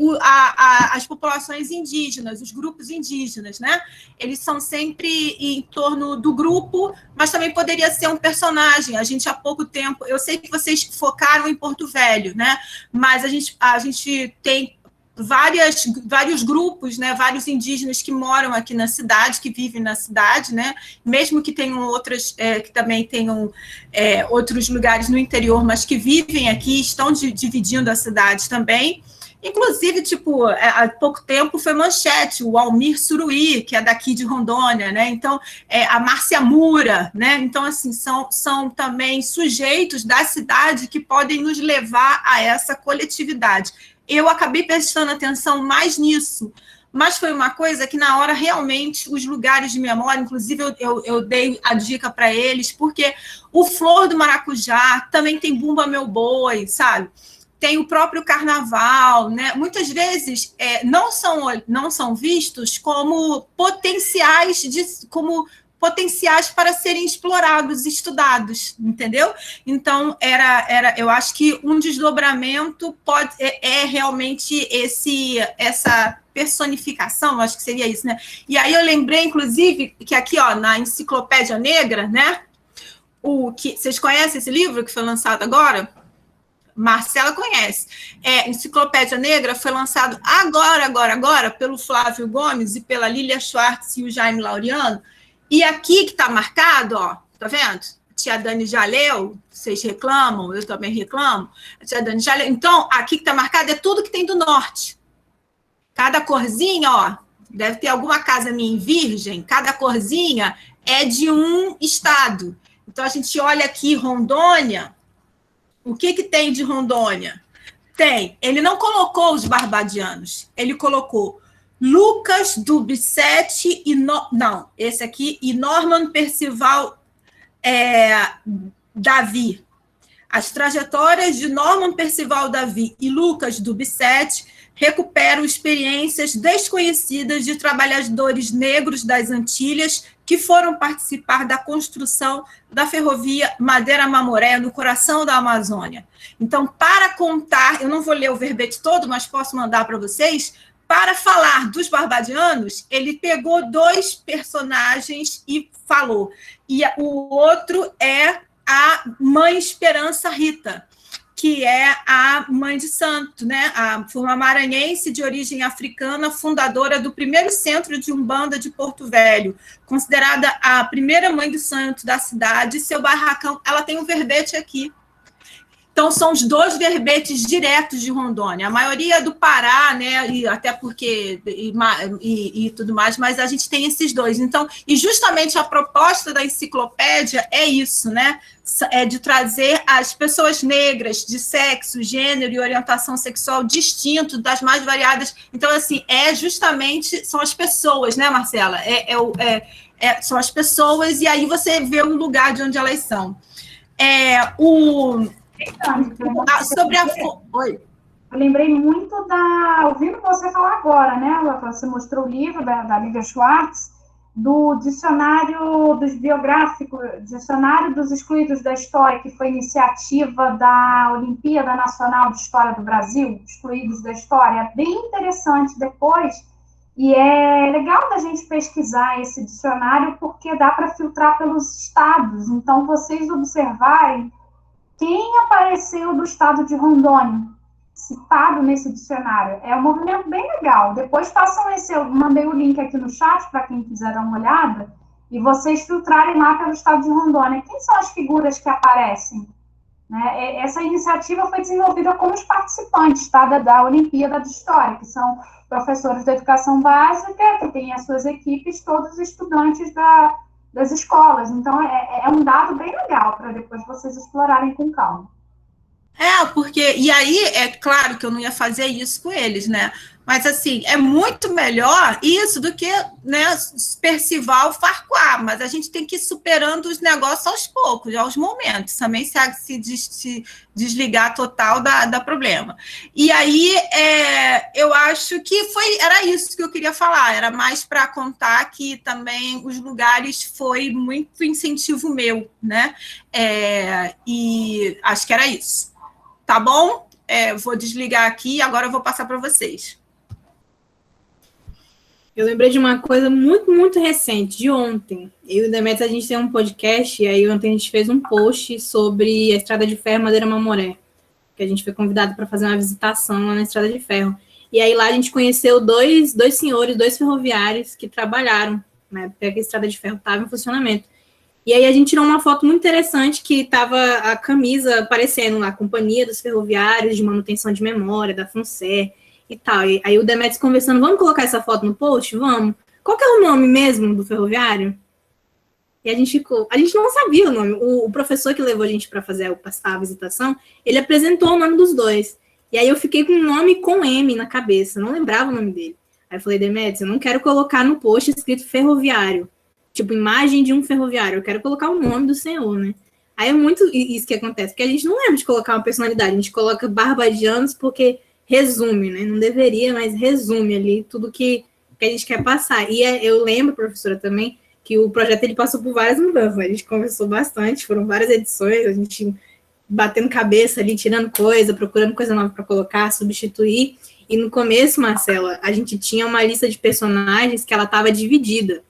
as populações indígenas, os grupos indígenas, né? Eles são sempre em torno do grupo, mas também poderia ser um personagem. A gente, há pouco tempo... Eu sei que vocês focaram em Porto Velho, né? Mas a gente tem vários grupos, né, vários indígenas que moram aqui na cidade, que vivem na cidade, né, mesmo que tenham outras, que também tenham outros lugares no interior, mas que vivem aqui, estão dividindo a cidade também. Inclusive, há pouco tempo foi manchete, o Almir Suruí, que é daqui de Rondônia, né? Então, a Márcia Mura, né? Então, assim, são também sujeitos da cidade que podem nos levar a essa coletividade. Eu acabei prestando atenção mais nisso, mas foi uma coisa que, na hora, realmente, os lugares de memória, inclusive, eu dei a dica para eles, porque o Flor do Maracujá também tem Bumba Meu Boi, sabe? Tem o próprio carnaval, né? Muitas vezes não são vistos como potenciais para serem explorados, estudados, entendeu? Então, eu acho que um desdobramento realmente essa personificação, acho que seria isso, né? E aí eu lembrei, inclusive, que aqui, na Enciclopédia Negra, né? Vocês conhecem esse livro que foi lançado agora? Marcela conhece. Enciclopédia Negra foi lançado agora, pelo Flávio Gomes e pela Lília Schwartz e o Jaime Laureano. E aqui que está marcado, tá vendo? A tia Dani já leu, vocês reclamam, eu também reclamo. A tia Dani já leu. Então, aqui que está marcado é tudo que tem do norte. Cada corzinha, deve ter alguma casa minha em Virgem, cada corzinha é de um estado. Então, a gente olha aqui Rondônia, o que tem de Rondônia? Ele não colocou os barbadianos, ele colocou Lucas Dubicet esse aqui, e Norman Percival Davi. As trajetórias de Norman Percival Davi e Lucas Dubicet recuperam experiências desconhecidas de trabalhadores negros das Antilhas que foram participar da construção da ferrovia Madeira-Mamoré, no coração da Amazônia. Então, para contar, eu não vou ler o verbete todo, mas posso mandar para vocês, para falar dos barbadianos, ele pegou 2 personagens e falou. E o outro é a Mãe Esperança Rita, que é a mãe de santo, né? Foi uma maranhense de origem africana, fundadora do primeiro centro de Umbanda de Porto Velho, considerada a primeira mãe do santo da cidade. Seu barracão, ela tem um verbete aqui. Então, são os 2 verbetes diretos de Rondônia. A maioria é do Pará, né? E até porque e tudo mais, mas a gente tem esses 2. Então, e justamente a proposta da enciclopédia é isso, né? É de trazer as pessoas negras de sexo, gênero e orientação sexual distinto, das mais variadas. Então, assim, justamente são as pessoas, né, Marcela? São as pessoas, e aí você vê o lugar de onde elas são. Sobre a... Oi. Eu lembrei muito ouvindo você falar agora, né? Você mostrou o livro da Lívia Schwartz, do dicionário dos biográficos, dicionário dos excluídos da história, que foi iniciativa da Olimpíada Nacional de História do Brasil, excluídos da história. É bem interessante depois, e é legal da gente pesquisar esse dicionário, porque dá para filtrar pelos estados. Então, vocês observarem quem apareceu do estado de Rondônia, citado nesse dicionário. É um movimento bem legal. Depois façam eu mandei o link aqui no chat para quem quiser dar uma olhada, e vocês filtrarem lá pelo estado de Rondônia. Quem são as figuras que aparecem? Né? Essa iniciativa foi desenvolvida com os participantes, tá, da Olimpíada de História, que são professores da educação básica, que têm as suas equipes, todos estudantes das escolas. Então, é um dado bem legal para depois vocês explorarem com calma. Porque... E aí, é claro que eu não ia fazer isso com eles, né? Mas, assim, é muito melhor isso do que, né, Percival Farquhar. Mas a gente tem que ir superando os negócios aos poucos, aos momentos. Também se desligar total da problema. E aí, eu acho que era isso que eu queria falar. Era mais para contar que também os lugares foi muito incentivo meu, né? E acho que era isso. Tá bom? Vou desligar aqui e agora eu vou passar para vocês. Eu lembrei de uma coisa muito, muito recente, de ontem. Eu e o Demetrios, a gente tem um podcast, e aí ontem a gente fez um post sobre a Estrada de Ferro Madeira-Mamoré, que a gente foi convidado para fazer uma visitação lá na Estrada de Ferro. E aí lá a gente conheceu dois senhores, 2 ferroviários que trabalharam na época que a Estrada de Ferro estava em funcionamento. E aí a gente tirou uma foto muito interessante que estava a camisa aparecendo lá, Companhia dos Ferroviários de Manutenção de Memória, da FUNCER e tal. E aí o Demetrios conversando, vamos colocar essa foto no post? Vamos. Qual que é o nome mesmo do ferroviário? E a gente não sabia o nome. O professor que levou a gente para fazer a visitação, ele apresentou o nome dos 2. E aí eu fiquei com um nome com M na cabeça, não lembrava o nome dele. Aí eu falei, Demetrios, eu não quero colocar no post escrito ferroviário. Tipo, imagem de um ferroviário, eu quero colocar o nome do senhor, né? Aí é muito isso que acontece, porque a gente não lembra de colocar uma personalidade, a gente coloca barbadianos porque resume, né? Não deveria, mas resume ali tudo que a gente quer passar. E eu lembro, professora, também, que o projeto ele passou por várias mudanças, né? A gente conversou bastante, foram várias edições, a gente batendo cabeça ali, tirando coisa, procurando coisa nova para colocar, substituir. E no começo, Marcela, a gente tinha uma lista de personagens que ela estava dividida.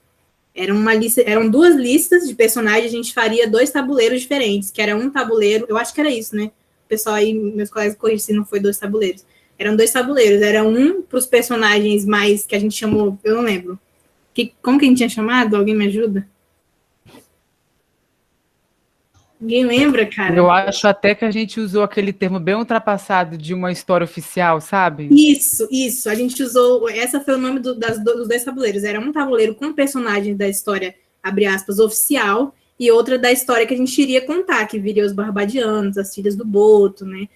Eram 2 listas de personagens, a gente faria 2 tabuleiros diferentes, que era um tabuleiro, eu acho que era isso, né? O pessoal aí, meus colegas corrigem se não foi 2 tabuleiros. Eram 2 tabuleiros, era um para os personagens mais, que a gente chamou, eu não lembro. Como que a gente tinha chamado? Alguém me ajuda? Ninguém lembra, cara? Eu acho até que a gente usou aquele termo bem ultrapassado de uma história oficial, sabe? Isso. A gente usou... Essa foi o nome dos 2 tabuleiros. Era um tabuleiro com personagens da história, abre aspas, oficial, e outra da história que a gente iria contar, que viria os barbadianos, as filhas do Boto, né?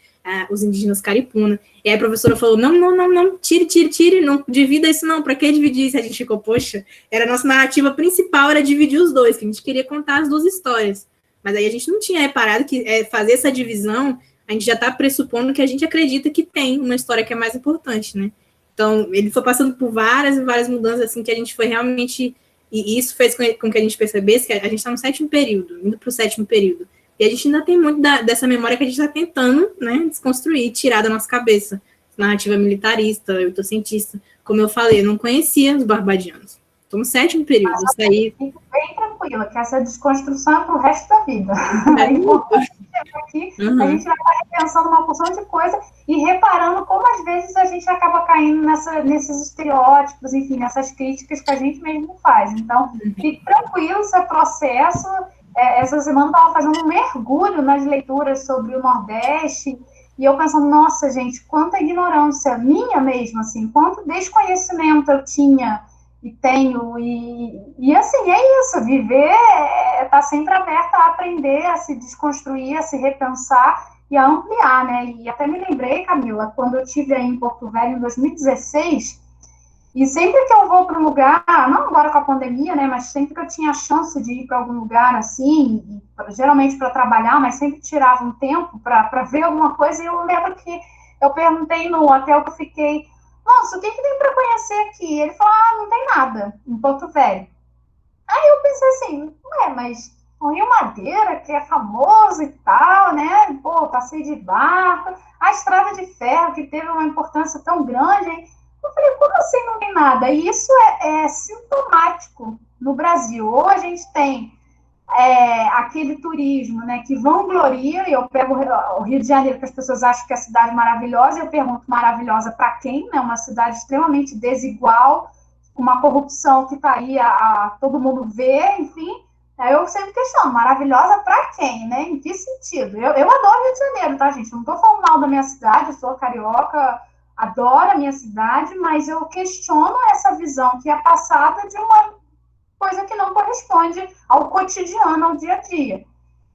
os indígenas Caripuna. E aí a professora falou, não, tire, não divida isso não, para que dividir isso? A gente ficou, poxa, era a nossa narrativa principal, era dividir os dois, que a gente queria contar as duas histórias. Mas aí a gente não tinha reparado que fazer essa divisão, a gente já está pressupondo que a gente acredita que tem uma história que é mais importante, né? Então, ele foi passando por várias e várias mudanças, assim, que a gente foi realmente... E isso fez com que a gente percebesse que a gente está no 7º período, indo para o 7º período. E a gente ainda tem muito dessa memória que a gente está tentando, né, desconstruir, tirar da nossa cabeça. Narrativa militarista, eurocientista. Como eu falei, eu não conhecia os barbadianos. Estou no 7º período. Mas eu saí... fico bem tranquila, que essa desconstrução é para o resto da vida. Aqui, a gente vai estar pensando uma porção de coisa e reparando como, às vezes, a gente acaba caindo nesses estereótipos, enfim, nessas críticas que a gente mesmo faz. Então, fique tranquilo, esse processo... essa semana eu estava fazendo um mergulho nas leituras sobre o Nordeste, e eu pensando, nossa, gente, quanta ignorância minha mesmo, assim, quanto desconhecimento eu tinha e tenho, e assim, é isso, viver tá sempre aberta a aprender, a se desconstruir, a se repensar e a ampliar, né? E até me lembrei, Camila, quando eu estive aí em Porto Velho em 2016, e sempre que eu vou para um lugar, não agora com a pandemia, né, mas sempre que eu tinha a chance de ir para algum lugar assim, geralmente para trabalhar, mas sempre tirava um tempo para ver alguma coisa, e eu lembro que eu perguntei no hotel que eu fiquei, nossa, o que tem para conhecer aqui? Ele falou, não tem nada, em Porto Velho. Aí eu pensei assim, mas o Rio Madeira, que é famoso e tal, né, pô, passei de barco, a estrada de ferro, que teve uma importância tão grande, hein? Eu falei, como assim não tem nada? E isso é sintomático no Brasil. Ou a gente tem aquele turismo, né, que vangloria, e eu pego o Rio de Janeiro, que as pessoas acham que é a cidade maravilhosa, e eu pergunto, maravilhosa para quem? Né? Uma cidade extremamente desigual, com uma corrupção que está aí, todo mundo vê, enfim. Aí eu sempre questiono, maravilhosa para quem? Né? Em que sentido? Eu adoro Rio de Janeiro, tá, gente? Eu não estou falando mal da minha cidade, eu sou carioca, adoro a minha cidade, mas eu questiono essa visão que é passada de uma coisa que não corresponde ao cotidiano, ao dia a dia.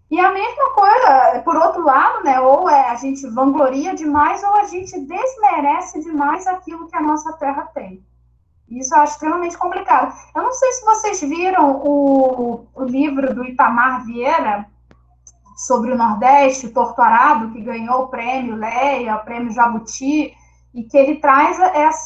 E a mesma coisa, por outro lado, né, ou a gente vangloria demais, ou a gente desmerece demais aquilo que a nossa terra tem. Isso eu acho extremamente complicado. Eu não sei se vocês viram o livro do Itamar Vieira sobre o Nordeste, o Torturado, que ganhou o prêmio Leia, o prêmio Jabuti, e que ele traz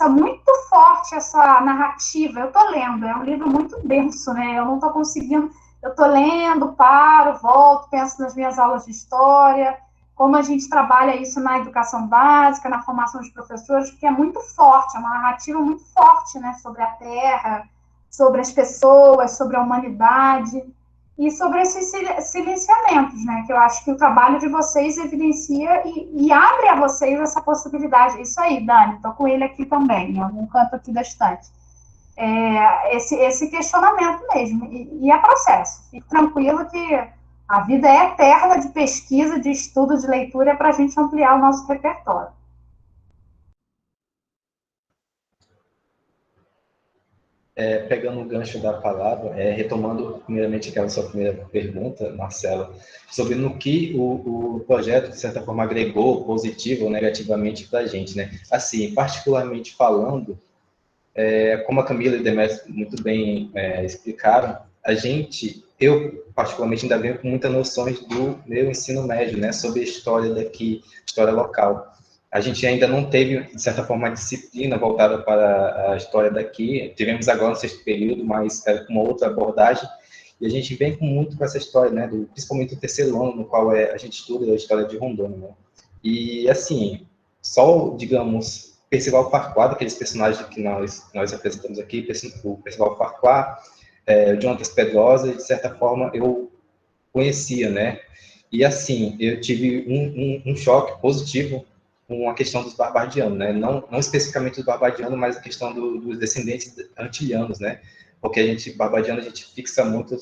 muito forte essa narrativa. Eu estou lendo, é um livro muito denso, né? Eu não estou conseguindo, eu estou lendo, paro, volto, penso nas minhas aulas de história, como a gente trabalha isso na educação básica, na formação de professores, porque é muito forte, é uma narrativa muito forte, né? Sobre a terra, sobre as pessoas, sobre a humanidade, e sobre esses silenciamentos, né, que eu acho que o trabalho de vocês evidencia e abre a vocês essa possibilidade. Isso aí, Dani, estou com ele aqui também, em algum canto aqui da estante. Esse questionamento mesmo, e é processo. Fique tranquilo que a vida é eterna de pesquisa, de estudo, de leitura, para a gente ampliar o nosso repertório. Pegando o gancho da palavra, retomando primeiramente aquela sua primeira pergunta, Marcela, sobre no que o projeto, de certa forma, agregou positivo ou negativamente para a gente, né? Assim, particularmente falando, como a Camila e o Demetrio muito bem explicaram, eu particularmente ainda venho com muitas noções do meu ensino médio, né? Sobre a história daqui, história local. A gente ainda não teve, de certa forma, uma disciplina voltada para a história daqui. Tivemos agora no 6º período, mas com uma outra abordagem. E a gente vem muito com essa história, né? Principalmente o 3º ano, no qual a gente estuda a história de Rondônia, né? E, assim, só, digamos, Percival Farquhar, aqueles personagens que nós apresentamos aqui, o Percival Farquhar, o Jonatas Pedrosa, de certa forma, eu conhecia, né? E, assim, eu tive um choque positivo com a questão dos barbadianos, né? Não especificamente dos barbadianos, mas a questão dos descendentes antilhanos, né? Porque barbadiano, a gente fixa muito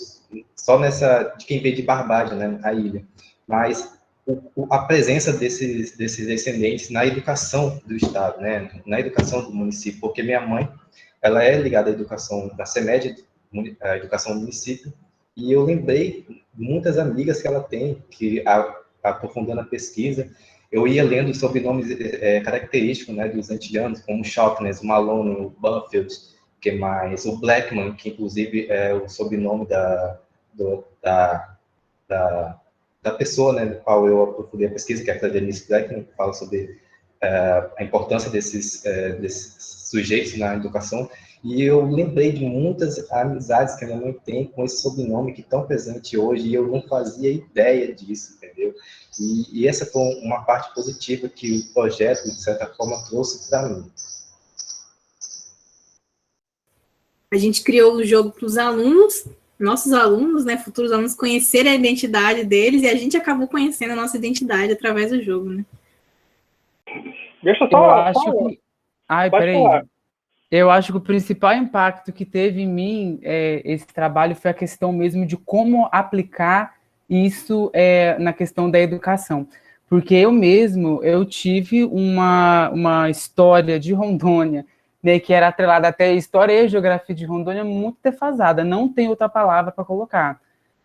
só de quem veio de Barbádia, né? A ilha. Mas a presença desses descendentes na educação do Estado, né? Na educação do município, porque minha mãe, ela é ligada à educação da CEMED, a educação do município, e eu lembrei de muitas amigas que ela tem, que aprofundando a pesquisa, eu ia lendo sobrenomes característicos, né, dos antilhanos, como o Sharpness, o Malone, o Banfield, que mais? O Blackman, que inclusive é o sobrenome da pessoa, né, do qual eu aprofundei a pesquisa, que é a Denise Blackman, que fala sobre a importância desses sujeitos na educação. E eu lembrei de muitas amizades que a minha mãe tem com esse sobrenome que estão presente hoje, e eu não fazia ideia disso, entendeu? E essa foi uma parte positiva que o projeto, de certa forma, trouxe para mim. A gente criou o jogo para os alunos, nossos alunos, né, futuros alunos, conhecerem a identidade deles, e a gente acabou conhecendo a nossa identidade através do jogo, né? Deixa eu Eu só... acho que... Ai, peraí. falar. Eu acho que o principal impacto que teve em mim, esse trabalho, foi a questão mesmo de como aplicar isso na questão da educação. Porque eu tive uma história de Rondônia, né, que era atrelada até a história e a geografia de Rondônia muito defasada, não tem outra palavra para colocar,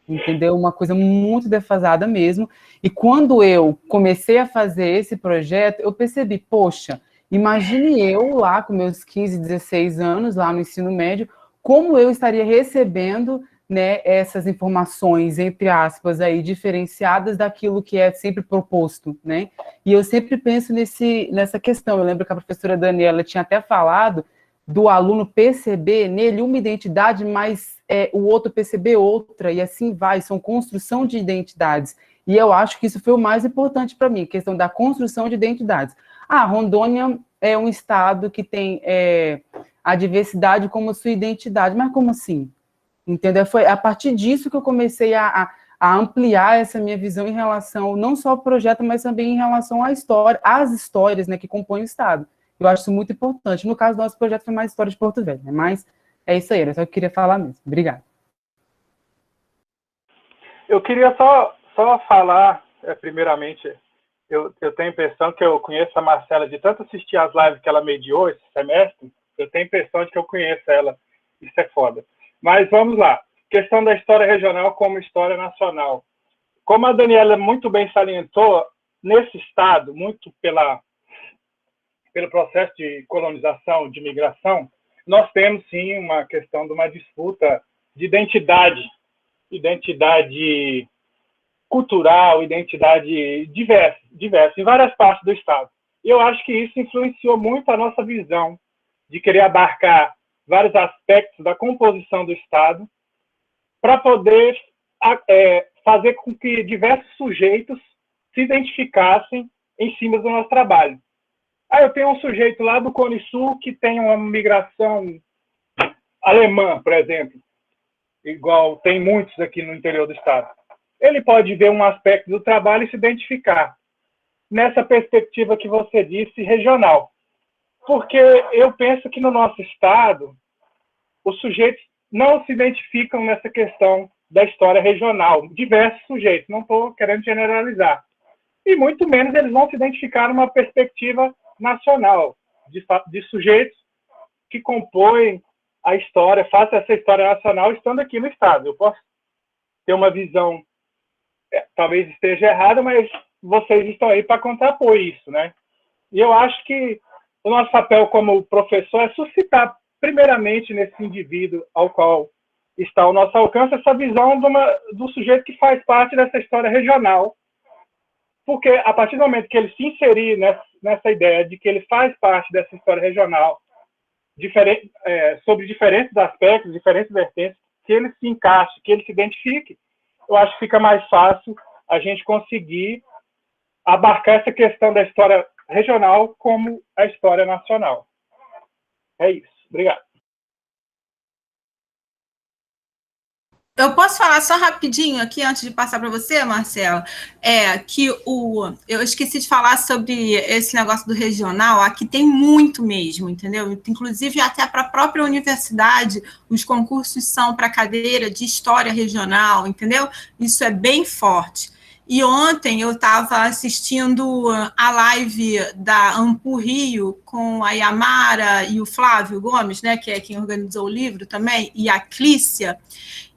entendeu? Uma coisa muito defasada mesmo. E quando eu comecei a fazer esse projeto, eu percebi, poxa, imagine eu lá com meus 15, 16 anos, lá no ensino médio, como eu estaria recebendo, né, essas informações, entre aspas, aí, diferenciadas daquilo que é sempre proposto, né? E eu sempre penso nessa questão. Eu lembro que a professora Daniela tinha até falado do aluno perceber nele uma identidade, mas o outro perceber outra, e assim vai, são construção de identidades. E eu acho que isso foi o mais importante para mim, a questão da construção de identidades. Rondônia é um estado que tem a diversidade como sua identidade, mas como assim? Entendeu? Foi a partir disso que eu comecei a ampliar essa minha visão em relação, não só ao projeto, mas também em relação à história, às histórias, né, que compõem o estado. Eu acho isso muito importante. No caso do nosso projeto foi mais História de Porto Velho, né? Mas é isso aí, era só que eu queria falar mesmo. Obrigado. Eu queria só falar, primeiramente, eu tenho a impressão que eu conheço a Marcela de tanto assistir as lives que ela mediou esse semestre, eu tenho a impressão de que eu conheço ela. Isso é foda. Mas vamos lá. Questão da história regional como história nacional. Como a Daniela muito bem salientou, nesse estado, muito pelo processo de colonização, de migração, nós temos, sim, uma questão de uma disputa de identidade cultural, identidade diversa, em várias partes do estado. E eu acho que isso influenciou muito a nossa visão de querer abarcar vários aspectos da composição do estado para poder fazer com que diversos sujeitos se identificassem em cima do nosso trabalho. Eu tenho um sujeito lá do Cone Sul que tem uma migração alemã, por exemplo, igual tem muitos aqui no interior do estado. Ele pode ver um aspecto do trabalho e se identificar nessa perspectiva que você disse, regional. Porque eu penso que no nosso estado, os sujeitos não se identificam nessa questão da história regional. Diversos sujeitos, não estou querendo generalizar. E muito menos eles vão se identificar numa perspectiva nacional, de sujeitos que compõem a história, fazem essa história nacional estando aqui no estado. Eu posso ter uma visão, talvez esteja errada, mas vocês estão aí para contrapor isso, né? E eu acho que o nosso papel como professor é suscitar, primeiramente, nesse indivíduo ao qual está ao nosso alcance, essa visão do sujeito que faz parte dessa história regional. Porque, a partir do momento que ele se inserir nessa ideia de que ele faz parte dessa história regional, sobre diferentes aspectos, diferentes vertentes, que ele se encaixe, que ele se identifique, eu acho que fica mais fácil a gente conseguir abarcar essa questão da história regional como a história nacional. É isso. Obrigado. Eu posso falar só rapidinho aqui, antes de passar para você, Marcelo, que eu esqueci de falar sobre esse negócio do regional, aqui tem muito mesmo, entendeu? Inclusive, até para a própria universidade, os concursos são para cadeira de história regional, entendeu? Isso é bem forte. E ontem eu estava assistindo a live da Ampu Rio com a Yamara e o Flávio Gomes, né, que é quem organizou o livro também, e a Clícia.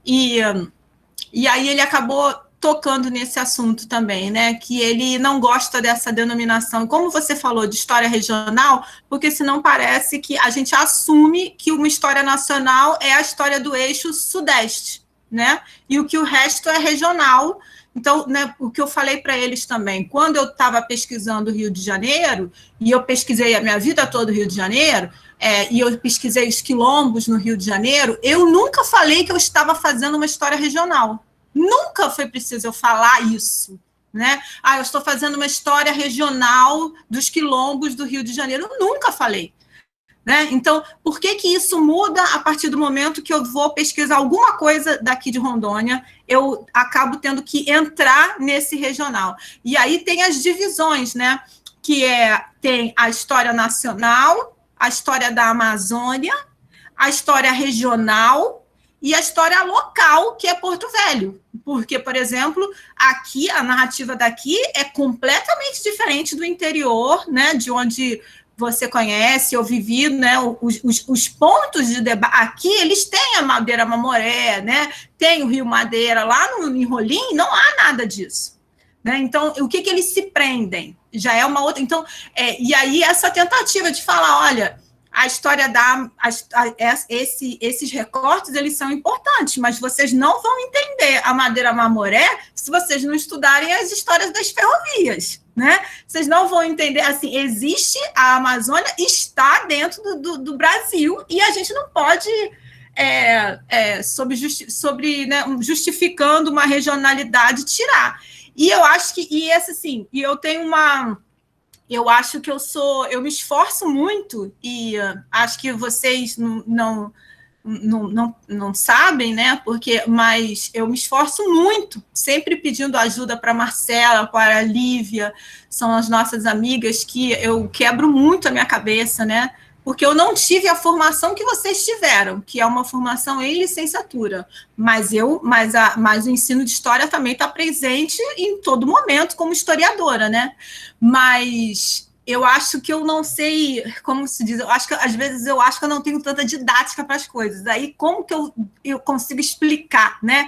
E aí ele acabou tocando nesse assunto também, né? Que ele não gosta dessa denominação, como você falou, de história regional, porque senão parece que a gente assume que uma história nacional é a história do eixo sudeste, né? E o que o resto é regional. Então, né, o que eu falei para eles também, quando eu estava pesquisando o Rio de Janeiro, e eu pesquisei a minha vida toda o Rio de Janeiro, e eu pesquisei os quilombos no Rio de Janeiro, eu nunca falei que eu estava fazendo uma história regional. Nunca foi preciso eu falar isso, né? Eu estou fazendo uma história regional dos quilombos do Rio de Janeiro. Eu nunca falei, né? Então, por que isso muda a partir do momento que eu vou pesquisar alguma coisa daqui de Rondônia? Eu acabo tendo que entrar nesse regional. E aí tem as divisões, né? Que tem a história nacional, a história da Amazônia, a história regional e a história local, que é Porto Velho. Porque, por exemplo, aqui, a narrativa daqui é completamente diferente do interior, né, de onde você conhece ou vivi, né, os pontos de debate. Aqui, eles têm a Madeira Mamoré, né, tem o Rio Madeira, lá no Rolim, não há nada disso. Né? Então, o que eles se prendem? Já é uma outra... Então, e aí, essa tentativa de falar, olha... A história esses recortes, eles são importantes, mas vocês não vão entender a Madeira Mamoré se vocês não estudarem as histórias das ferrovias, né? Vocês não vão entender, assim, existe a Amazônia, está dentro do Brasil, e a gente não pode, justificando uma regionalidade, tirar. E eu acho que, eu tenho uma... Eu acho que eu me esforço muito, e acho que vocês não sabem, né? Mas eu me esforço muito, sempre pedindo ajuda para a Marcela, para a Lívia, são as nossas amigas que eu quebro muito a minha cabeça, né? Porque eu não tive a formação que vocês tiveram, que é uma formação em licenciatura, mas o ensino de história também está presente em todo momento como historiadora, né? Mas eu acho que eu não sei, como se diz, às vezes eu acho que eu não tenho tanta didática para as coisas. Aí, como que eu consigo explicar, né?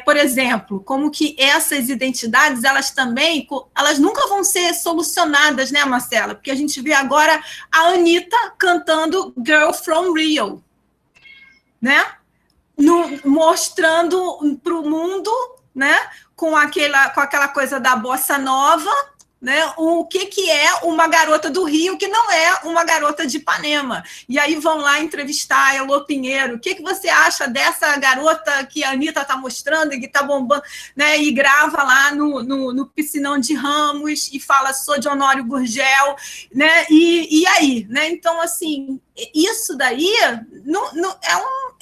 Por exemplo, como que essas identidades, elas nunca vão ser solucionadas, né, Marcela? Porque a gente vê agora a Anitta cantando Girl from Rio, né? Mostrando para o mundo, né, com aquela coisa da bossa nova, né, o que é uma garota do Rio que não é uma garota de Ipanema. E aí vão lá entrevistar a Elô Pinheiro. O que você acha dessa garota que a Anitta está mostrando e que está bombando, né, e grava lá no Piscinão de Ramos e fala, sou de Honório Gurgel, né, e aí? Né? Então, assim, isso daí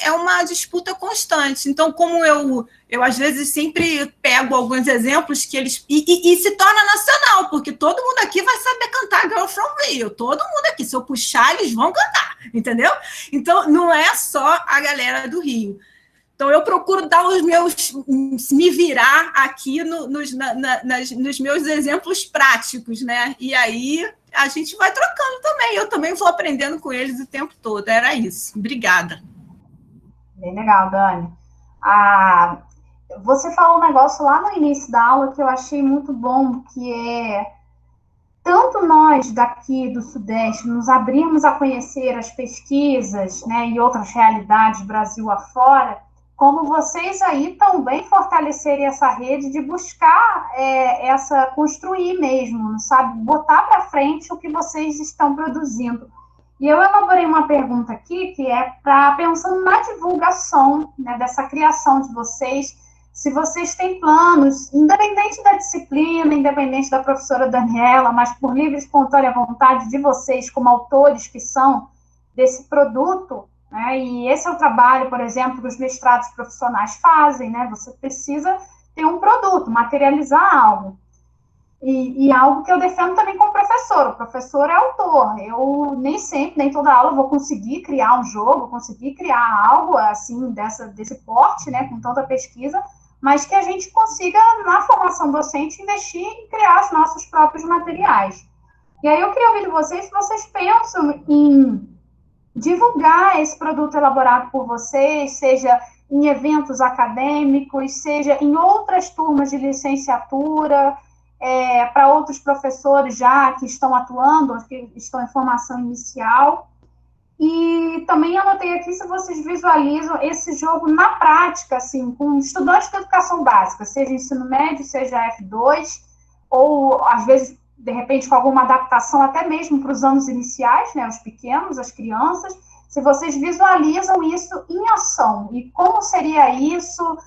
é uma disputa constante. Então, como eu às vezes sempre pego alguns exemplos que eles... E se torna nacional, porque todo mundo aqui vai saber cantar Girl from Rio. Todo mundo aqui, se eu puxar, eles vão cantar, entendeu? Então, não é só a galera do Rio. Então, eu procuro dar me virar aqui nos meus exemplos práticos, né? E aí a gente vai trocando também. Eu também vou aprendendo com eles o tempo todo. Era isso. Obrigada. Bem legal, Dani. Você falou um negócio lá no início da aula que eu achei muito bom, que é tanto nós daqui do Sudeste nos abrirmos a conhecer as pesquisas, né, e outras realidades Brasil afora, como vocês aí também fortalecerem essa rede de buscar construir mesmo, sabe? Botar para frente o que vocês estão produzindo. E eu elaborei uma pergunta aqui que é pensando na divulgação, né, dessa criação de vocês, se vocês têm planos, independente da disciplina, independente da professora Daniela, mas por livre e espontânea vontade de vocês, como autores que são desse produto, né, e esse é o trabalho, por exemplo, que os mestrados profissionais fazem, né, você precisa ter um produto, materializar algo. E algo que eu defendo também como professor. O professor é autor. Eu nem toda aula vou conseguir criar um jogo, conseguir criar algo assim desse porte, né, com tanta pesquisa, mas que a gente consiga, na formação docente, investir em criar os nossos próprios materiais. E aí eu queria ouvir de vocês se vocês pensam em divulgar esse produto elaborado por vocês, seja em eventos acadêmicos, seja em outras turmas de licenciatura, para outros professores já que estão atuando, que estão em formação inicial. E também anotei aqui se vocês visualizam esse jogo na prática, assim, com estudantes de educação básica, seja ensino médio, seja F2, ou, às vezes, de repente, com alguma adaptação até mesmo para os anos iniciais, né, os pequenos, as crianças, se vocês visualizam isso em ação, e como seria isso,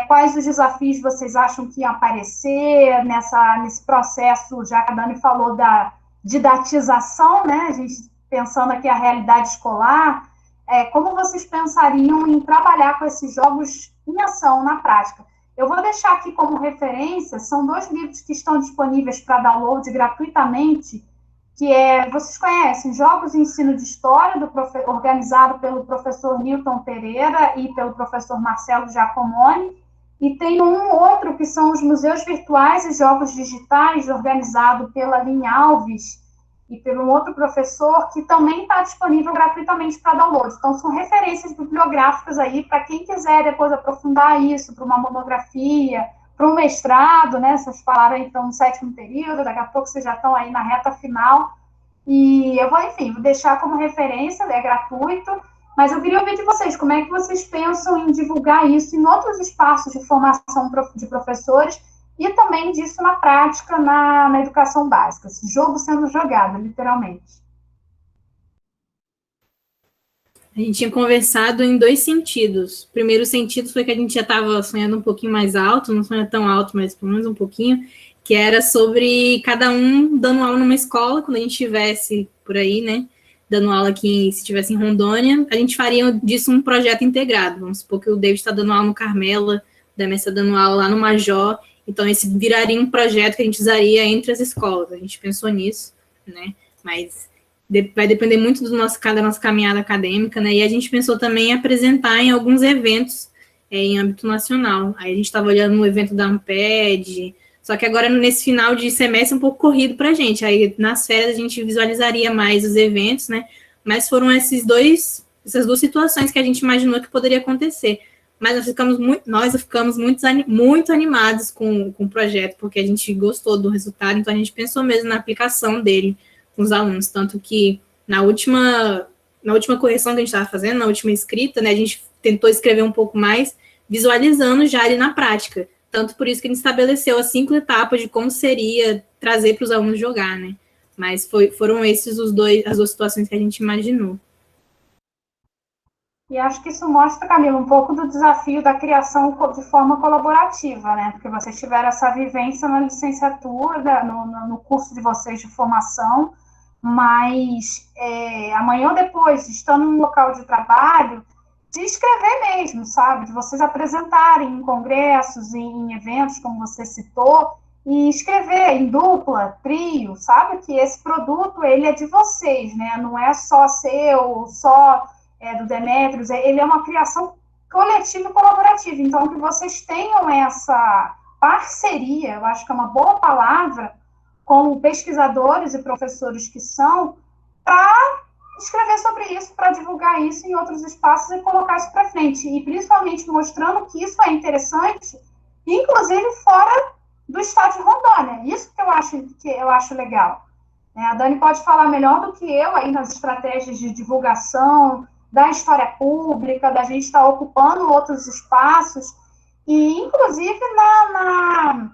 quais os desafios vocês acham que iam aparecer nesse processo, já que a Dani falou da didatização, né, a gente pensando aqui a realidade escolar, como vocês pensariam em trabalhar com esses jogos em ação, na prática? Eu vou deixar aqui como referência, são 2 livros que estão disponíveis para download gratuitamente, que vocês conhecem, Jogos de Ensino de História, organizado pelo professor Newton Pereira e pelo professor Marcelo Giacomoni, e tem um outro que são os Museus Virtuais e Jogos Digitais, organizado pela Lin Alves, e por um outro professor, que também está disponível gratuitamente para download. Então, são referências bibliográficas aí para quem quiser depois aprofundar isso, para uma monografia, para um mestrado, né? Vocês falaram aí, então, no 7º período, daqui a pouco vocês já estão aí na reta final. E eu vou, enfim, vou deixar como referência, é gratuito, mas eu queria ouvir de vocês, como é que vocês pensam em divulgar isso em outros espaços de formação de professores, e também disso na prática, na educação básica, esse jogo sendo jogado, literalmente. A gente tinha conversado em 2 sentidos. O primeiro sentido foi que a gente já estava sonhando um pouquinho mais alto, não sonha tão alto, mas pelo menos um pouquinho, que era sobre cada um dando aula numa escola, quando a gente estivesse por aí, né, dando aula aqui, se estivesse em Rondônia, a gente faria disso um projeto integrado. Vamos supor que o David está dando aula no Carmela, o Demet está dando aula lá no Major, então esse viraria um projeto que a gente usaria entre as escolas. A gente pensou nisso, né, mas vai depender muito da nossa caminhada acadêmica, né, e a gente pensou também em apresentar em alguns eventos em âmbito nacional. Aí a gente estava olhando no evento da Amped, só que agora, nesse final de semestre, é um pouco corrido para a gente. Aí, nas férias, a gente visualizaria mais os eventos, né, mas foram essas 2 situações que a gente imaginou que poderia acontecer. Mas nós ficamos muito animados com o projeto, porque a gente gostou do resultado, então a gente pensou mesmo na aplicação dele com os alunos, tanto que na última correção que a gente estava fazendo, na última escrita, né, a gente tentou escrever um pouco mais, visualizando já ele na prática, tanto por isso que a gente estabeleceu as 5 etapas de como seria trazer para os alunos jogar, né, mas foram esses as 2 situações que a gente imaginou. E acho que isso mostra, Camila, um pouco do desafio da criação de forma colaborativa, né? Porque vocês tiveram essa vivência na licenciatura, no curso de vocês de formação, mas amanhã ou depois, estando no local de trabalho, de escrever mesmo, sabe? De vocês apresentarem em congressos, em eventos, como você citou, e escrever em dupla, trio, sabe? Que esse produto, ele é de vocês, né? Não é só seu, só do Demetrios, ele é uma criação coletiva e colaborativa. Então, que vocês tenham essa parceria, eu acho que é uma boa palavra, com pesquisadores e professores que são, para escrever sobre isso, para divulgar isso em outros espaços e colocar isso para frente. E principalmente mostrando que isso é interessante, inclusive fora do estado de Rondônia. Isso que eu acho legal. A Dani pode falar melhor do que eu aí nas estratégias de divulgação, da história pública, da gente estar ocupando outros espaços, e inclusive na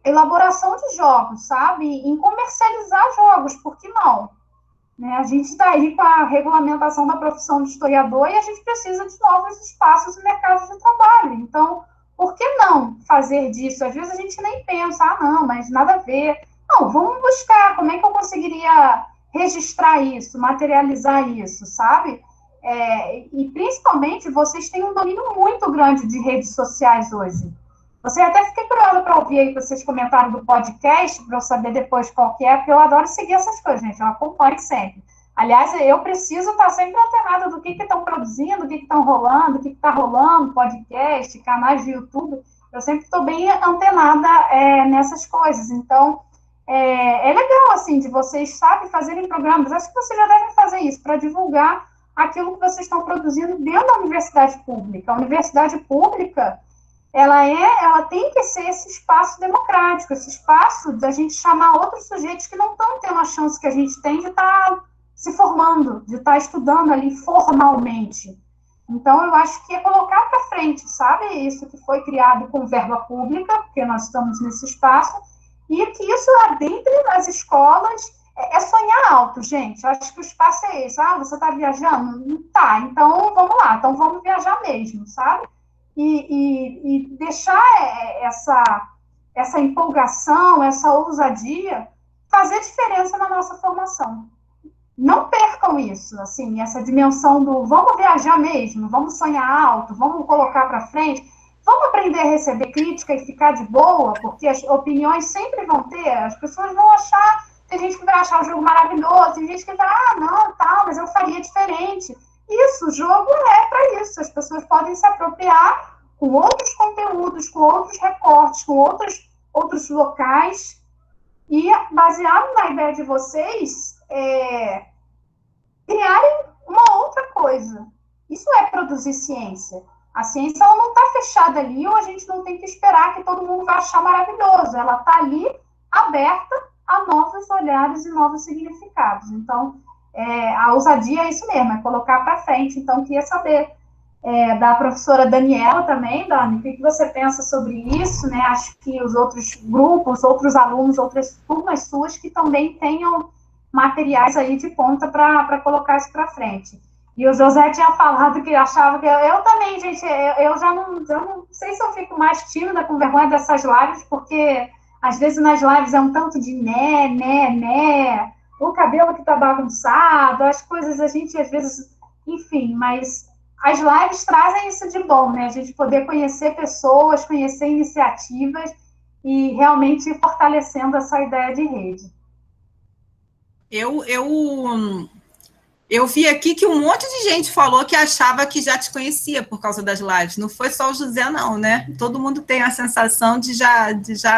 elaboração de jogos, sabe? Em comercializar jogos, por que não? A gente está aí com a regulamentação da profissão de historiador e a gente precisa de novos espaços no mercado de trabalho. Então, por que não fazer disso? Às vezes a gente nem pensa, não, mas nada a ver. Não, vamos buscar como é que eu conseguiria registrar isso, materializar isso, sabe? E principalmente vocês têm um domínio muito grande de redes sociais hoje. Você até fiquei curiosa para ouvir aí que vocês comentaram do podcast, para eu saber depois qual que é, porque eu adoro seguir essas coisas, gente, eu acompanho sempre. Aliás, eu preciso estar sempre antenada do que estão produzindo, do que estão rolando, do que está rolando, podcast, canais de YouTube, eu sempre estou bem antenada nessas coisas. Então, é legal, assim, de vocês, sabe, fazerem programas, acho que vocês já devem fazer isso, para divulgar aquilo que vocês estão produzindo dentro da universidade pública. A universidade pública, ela tem que ser esse espaço democrático, esse espaço da gente chamar outros sujeitos que não estão tendo a chance que a gente tem de estar se formando, de estar estudando ali formalmente. Então, eu acho que é colocar para frente, sabe? Isso que foi criado com verba pública, porque nós estamos nesse espaço, e que isso adentre nas escolas. É sonhar alto, gente. Eu acho que o espaço é esse. Você está viajando? Tá, então vamos lá. Então vamos viajar mesmo, sabe? E deixar essa empolgação, essa ousadia fazer diferença na nossa formação. Não percam isso, assim, essa dimensão do vamos viajar mesmo, vamos sonhar alto, vamos colocar para frente, vamos aprender a receber crítica e ficar de boa, porque as opiniões sempre vão ter, as pessoas vão achar, tem gente que vai achar o jogo maravilhoso, tem gente que vai, não, tá, mas eu faria diferente. Isso, o jogo é para isso, as pessoas podem se apropriar com outros conteúdos, com outros recortes, com outros locais, e baseado na ideia de vocês, criarem uma outra coisa. Isso é produzir ciência. A ciência ela não está fechada ali, ou a gente não tem que esperar que todo mundo vai achar maravilhoso. Ela está ali aberta a novos olhares e novos significados. Então, a ousadia é isso mesmo, é colocar para frente. Então, queria saber da professora Daniela também, Dani, o que você pensa sobre isso, né? Acho que os outros grupos, outros alunos, outras turmas suas que também tenham materiais aí de ponta para colocar isso para frente. E o José tinha falado que achava que... Eu também, gente, eu já não sei se eu fico mais tímida com vergonha dessas lives, porque às vezes nas lives é um tanto de né, o cabelo que tá bagunçado, as coisas a gente às vezes... Enfim, mas as lives trazem isso de bom, né? A gente poder conhecer pessoas, conhecer iniciativas e realmente ir fortalecendo essa ideia de rede. Eu vi aqui que um monte de gente falou que achava que já te conhecia por causa das lives. Não foi só o José, não, né? Todo mundo tem a sensação de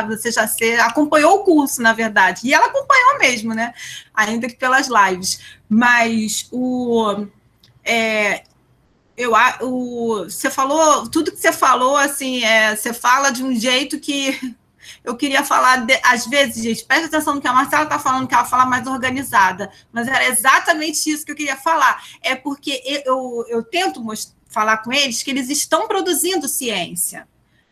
você já acompanhou o curso, na verdade. E ela acompanhou mesmo, né? Ainda que pelas lives. Mas você falou, tudo que você falou, assim, você fala de um jeito que eu queria falar, às vezes, gente, presta atenção no que a Marcela está falando, que ela fala mais organizada, mas era exatamente isso que eu queria falar, porque eu tento falar com eles que eles estão produzindo ciência,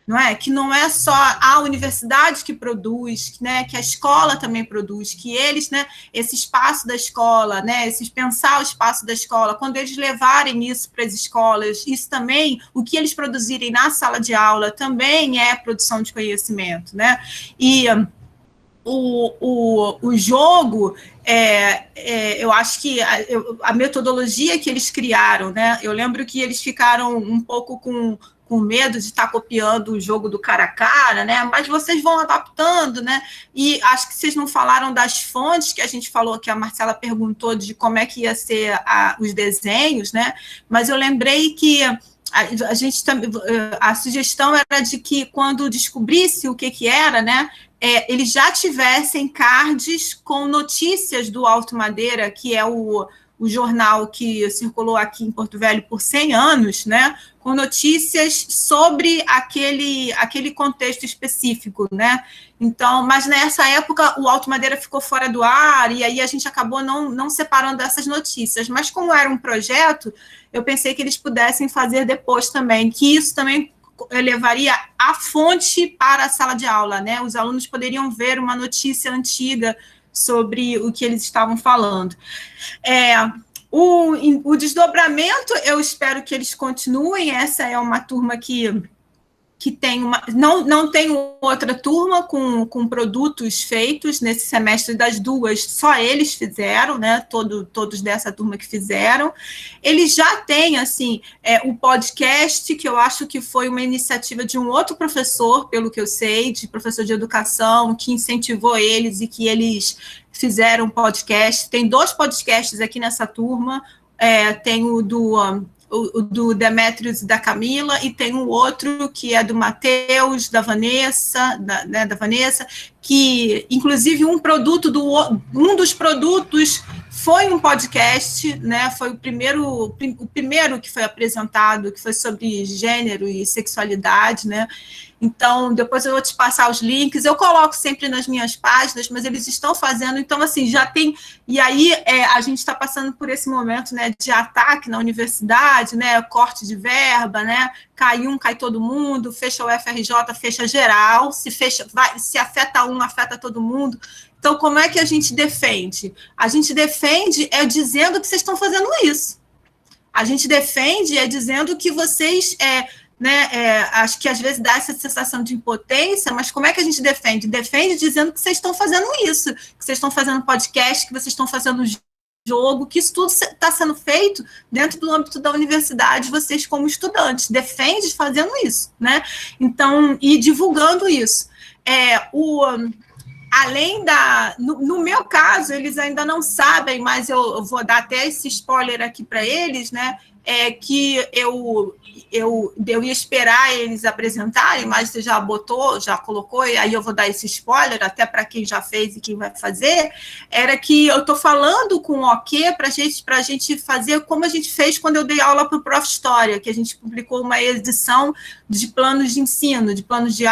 não é? Que não é só a universidade que produz, né? Que a escola também produz, que eles, né? Esse espaço da escola, né? Pensar o espaço da escola, quando eles levarem isso para as escolas, isso também, o que eles produzirem na sala de aula também é produção de conhecimento, né? E o jogo, eu acho que a metodologia que eles criaram, né? Eu lembro que eles ficaram um pouco com medo de estar copiando o jogo do cara a cara, né? Mas vocês vão adaptando, né? E acho que vocês não falaram das fontes que a gente falou, que a Marcela perguntou de como é que ia ser os desenhos, né? Mas eu lembrei que a sugestão era de que quando descobrisse o que era, né? Eles já tivessem cards com notícias do Alto Madeira, que é o jornal que circulou aqui em Porto Velho por 100 anos, né, com notícias sobre aquele contexto específico, né? Então, mas nessa época o Alto Madeira ficou fora do ar e aí a gente acabou não separando essas notícias. Mas como era um projeto, eu pensei que eles pudessem fazer depois também, que isso também levaria a fonte para a sala de aula, né? Os alunos poderiam ver uma notícia antiga sobre o que eles estavam falando. O desdobramento, eu espero que eles continuem. Essa é uma turma que tem não tem outra turma com produtos feitos nesse semestre das duas, só eles fizeram, né? Todos dessa turma que fizeram. Eles já têm, assim, o podcast, que eu acho que foi uma iniciativa de um outro professor, pelo que eu sei, de professor de educação, que incentivou eles e que eles fizeram podcast. Tem 2 podcasts aqui nessa turma, tem o do Demétrios e da Camila, e tem um outro que é do Matheus, da Vanessa, da Vanessa, que, inclusive, um dos produtos foi um podcast, né? Foi o primeiro que foi apresentado, que foi sobre gênero e sexualidade, né? Então, depois eu vou te passar os links. Eu coloco sempre nas minhas páginas, mas eles estão fazendo. Então, assim, já tem... E aí, a gente está passando por esse momento, né, de ataque na universidade, né, corte de verba, né, cai um, cai todo mundo, fecha o FRJ, fecha geral, se afeta um, afeta todo mundo. Então, como é que a gente defende? A gente defende dizendo que vocês estão fazendo isso. A gente defende dizendo que vocês... acho que às vezes dá essa sensação de impotência, mas como é que a gente defende? Defende dizendo que vocês estão fazendo isso, que vocês estão fazendo podcast, que vocês estão fazendo jogo, que isso tudo está sendo feito dentro do âmbito da universidade, vocês como estudantes, defende fazendo isso, né? Então, e divulgando isso. Além no meu caso, eles ainda não sabem, mas eu vou dar até esse spoiler aqui para eles, né? Que eu ia esperar eles apresentarem, mas você já colocou, e aí eu vou dar esse spoiler, até para quem já fez e quem vai fazer, era que eu estou falando com o OK para a gente fazer como a gente fez quando eu dei aula para o Prof. História, que a gente publicou uma edição de planos de ensino, de planos de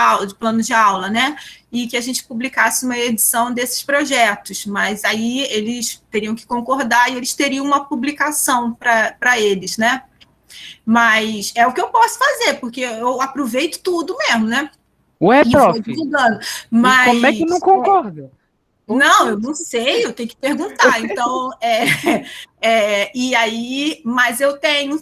aula, né? E que a gente publicasse uma edição desses projetos, mas aí eles teriam que concordar e eles teriam uma publicação para eles, né? Mas é o que eu posso fazer, porque eu aproveito tudo mesmo, né? Ué, e prof, vou divulgando. Mas, e como é que não concorda? Não, eu não sei, eu tenho que perguntar. Então, e aí, mas eu tenho,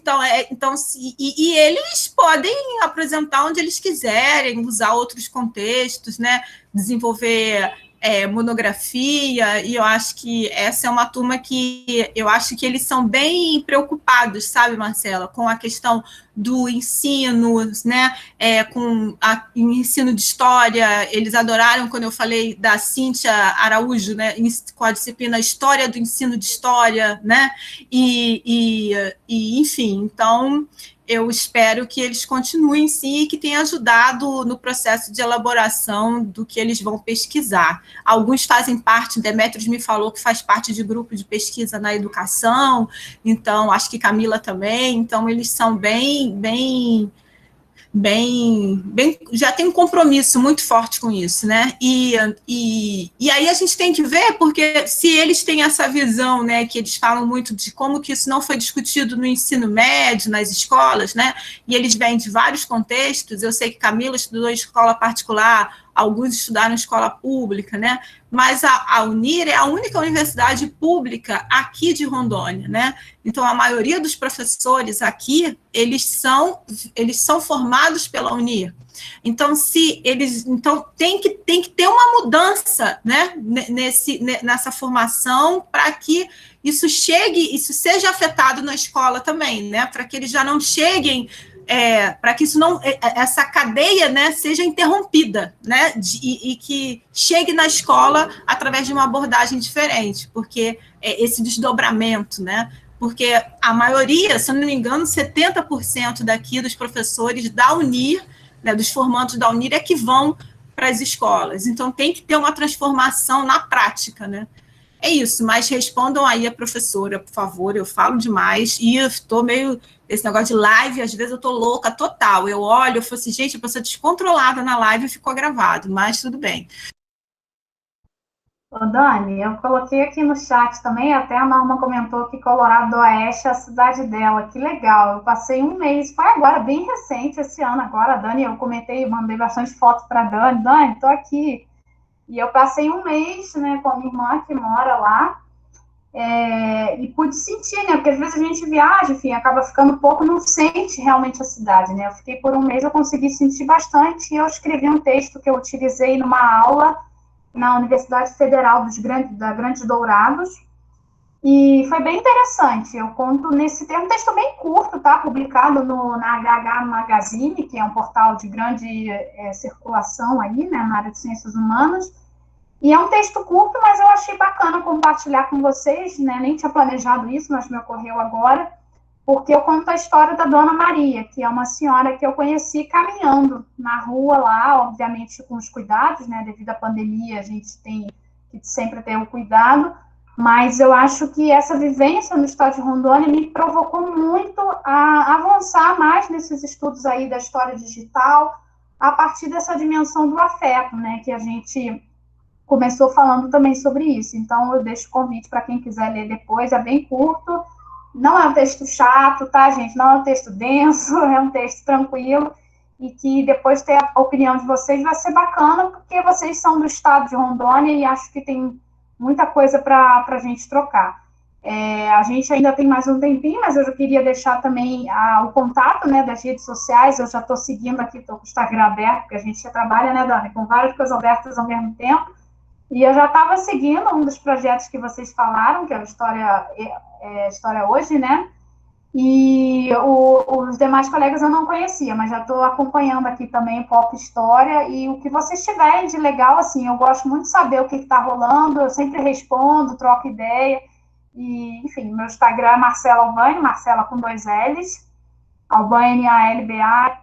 e eles podem apresentar onde eles quiserem, usar outros contextos, né? Desenvolver monografia, e eu acho que essa é uma turma que eu acho que eles são bem preocupados, sabe, Marcela, com a questão do ensino, né, com o ensino de história. Eles adoraram quando eu falei da Cíntia Araújo, né, com a disciplina História do Ensino de História, né, e enfim, então eu espero que eles continuem, sim, e que tenha ajudado no processo de elaboração do que eles vão pesquisar. Alguns fazem parte, Demetrios me falou que faz parte de grupo de pesquisa na educação, então, acho que Camila também, então eles são bem, já tem um compromisso muito forte com isso, né? E aí a gente tem que ver, porque se eles têm essa visão, né, que eles falam muito de como que isso não foi discutido no ensino médio, nas escolas, né? E eles vêm de vários contextos. Eu sei que Camila estudou em escola particular, alguns estudaram em escola pública, né? Mas a Unir é a única universidade pública aqui de Rondônia, né? Então, a maioria dos professores aqui, eles são formados pela Unir. Então, tem que ter uma mudança, né, nessa formação, para que isso seja afetado na escola também, né? Para que eles já não cheguem, para que essa cadeia, né, seja interrompida, né, e que chegue na escola através de uma abordagem diferente, porque esse desdobramento, né, porque a maioria, se eu não me engano, 70% daqui dos professores da Unir, né, dos formandos da Unir, que vão para as escolas. Então, tem que ter uma transformação na prática, né? É isso, mas respondam aí a professora, por favor, eu falo demais, e eu estou meio, esse negócio de live, às vezes eu estou louca total, eu olho, eu falo assim, gente, a pessoa descontrolada na live ficou gravado, mas tudo bem. Ô, Dani, eu coloquei aqui no chat também, até a Norma comentou que Colorado do Oeste é a cidade dela, que legal, eu passei um mês, foi agora, bem recente, esse ano agora, Dani, eu comentei, mandei bastante fotos para Dani, estou aqui, e eu passei um mês, né, com a minha irmã que mora lá, e pude sentir, né, porque às vezes a gente viaja, enfim, acaba ficando um pouco, não sente realmente a cidade, né, eu fiquei por um mês, eu consegui sentir bastante, e eu escrevi um texto que eu utilizei numa aula na Universidade Federal da Grandes Dourados, e foi bem interessante. Eu conto nesse um texto bem curto, tá? Publicado na HH Magazine, que é um portal de grande circulação aí, né, na área de ciências humanas. E é um texto curto, mas eu achei bacana compartilhar com vocês, né? Nem tinha planejado isso, mas me ocorreu agora, porque eu conto a história da Dona Maria, que é uma senhora que eu conheci caminhando na rua lá, obviamente com os cuidados, né? Devido à pandemia, a gente tem que sempre ter o cuidado, Mas eu acho que essa vivência no estado de Rondônia me provocou muito a avançar mais nesses estudos aí da história digital, a partir dessa dimensão do afeto, né, que a gente começou falando também sobre isso. Então, eu deixo o convite para quem quiser ler depois, é bem curto, não é um texto chato, tá, gente? Não é um texto denso, é um texto tranquilo, e que depois ter a opinião de vocês vai ser bacana, porque vocês são do estado de Rondônia e acho que tem muita coisa para a gente trocar. A gente ainda tem mais um tempinho, mas eu já queria deixar também o contato, né, das redes sociais. Eu já estou seguindo aqui, estou com o Instagram aberto, porque a gente já trabalha, né, Dani, com várias coisas abertas ao mesmo tempo. E eu já estava seguindo um dos projetos que vocês falaram, que é a História Hoje, né? E os demais colegas eu não conhecia, mas já estou acompanhando aqui também o Pop História, e o que vocês tiverem de legal, assim, eu gosto muito de saber o que está rolando, eu sempre respondo, troco ideia, e, enfim, meu Instagram é Marcela Albani, Marcela com 2 L's, Albani, Albanie,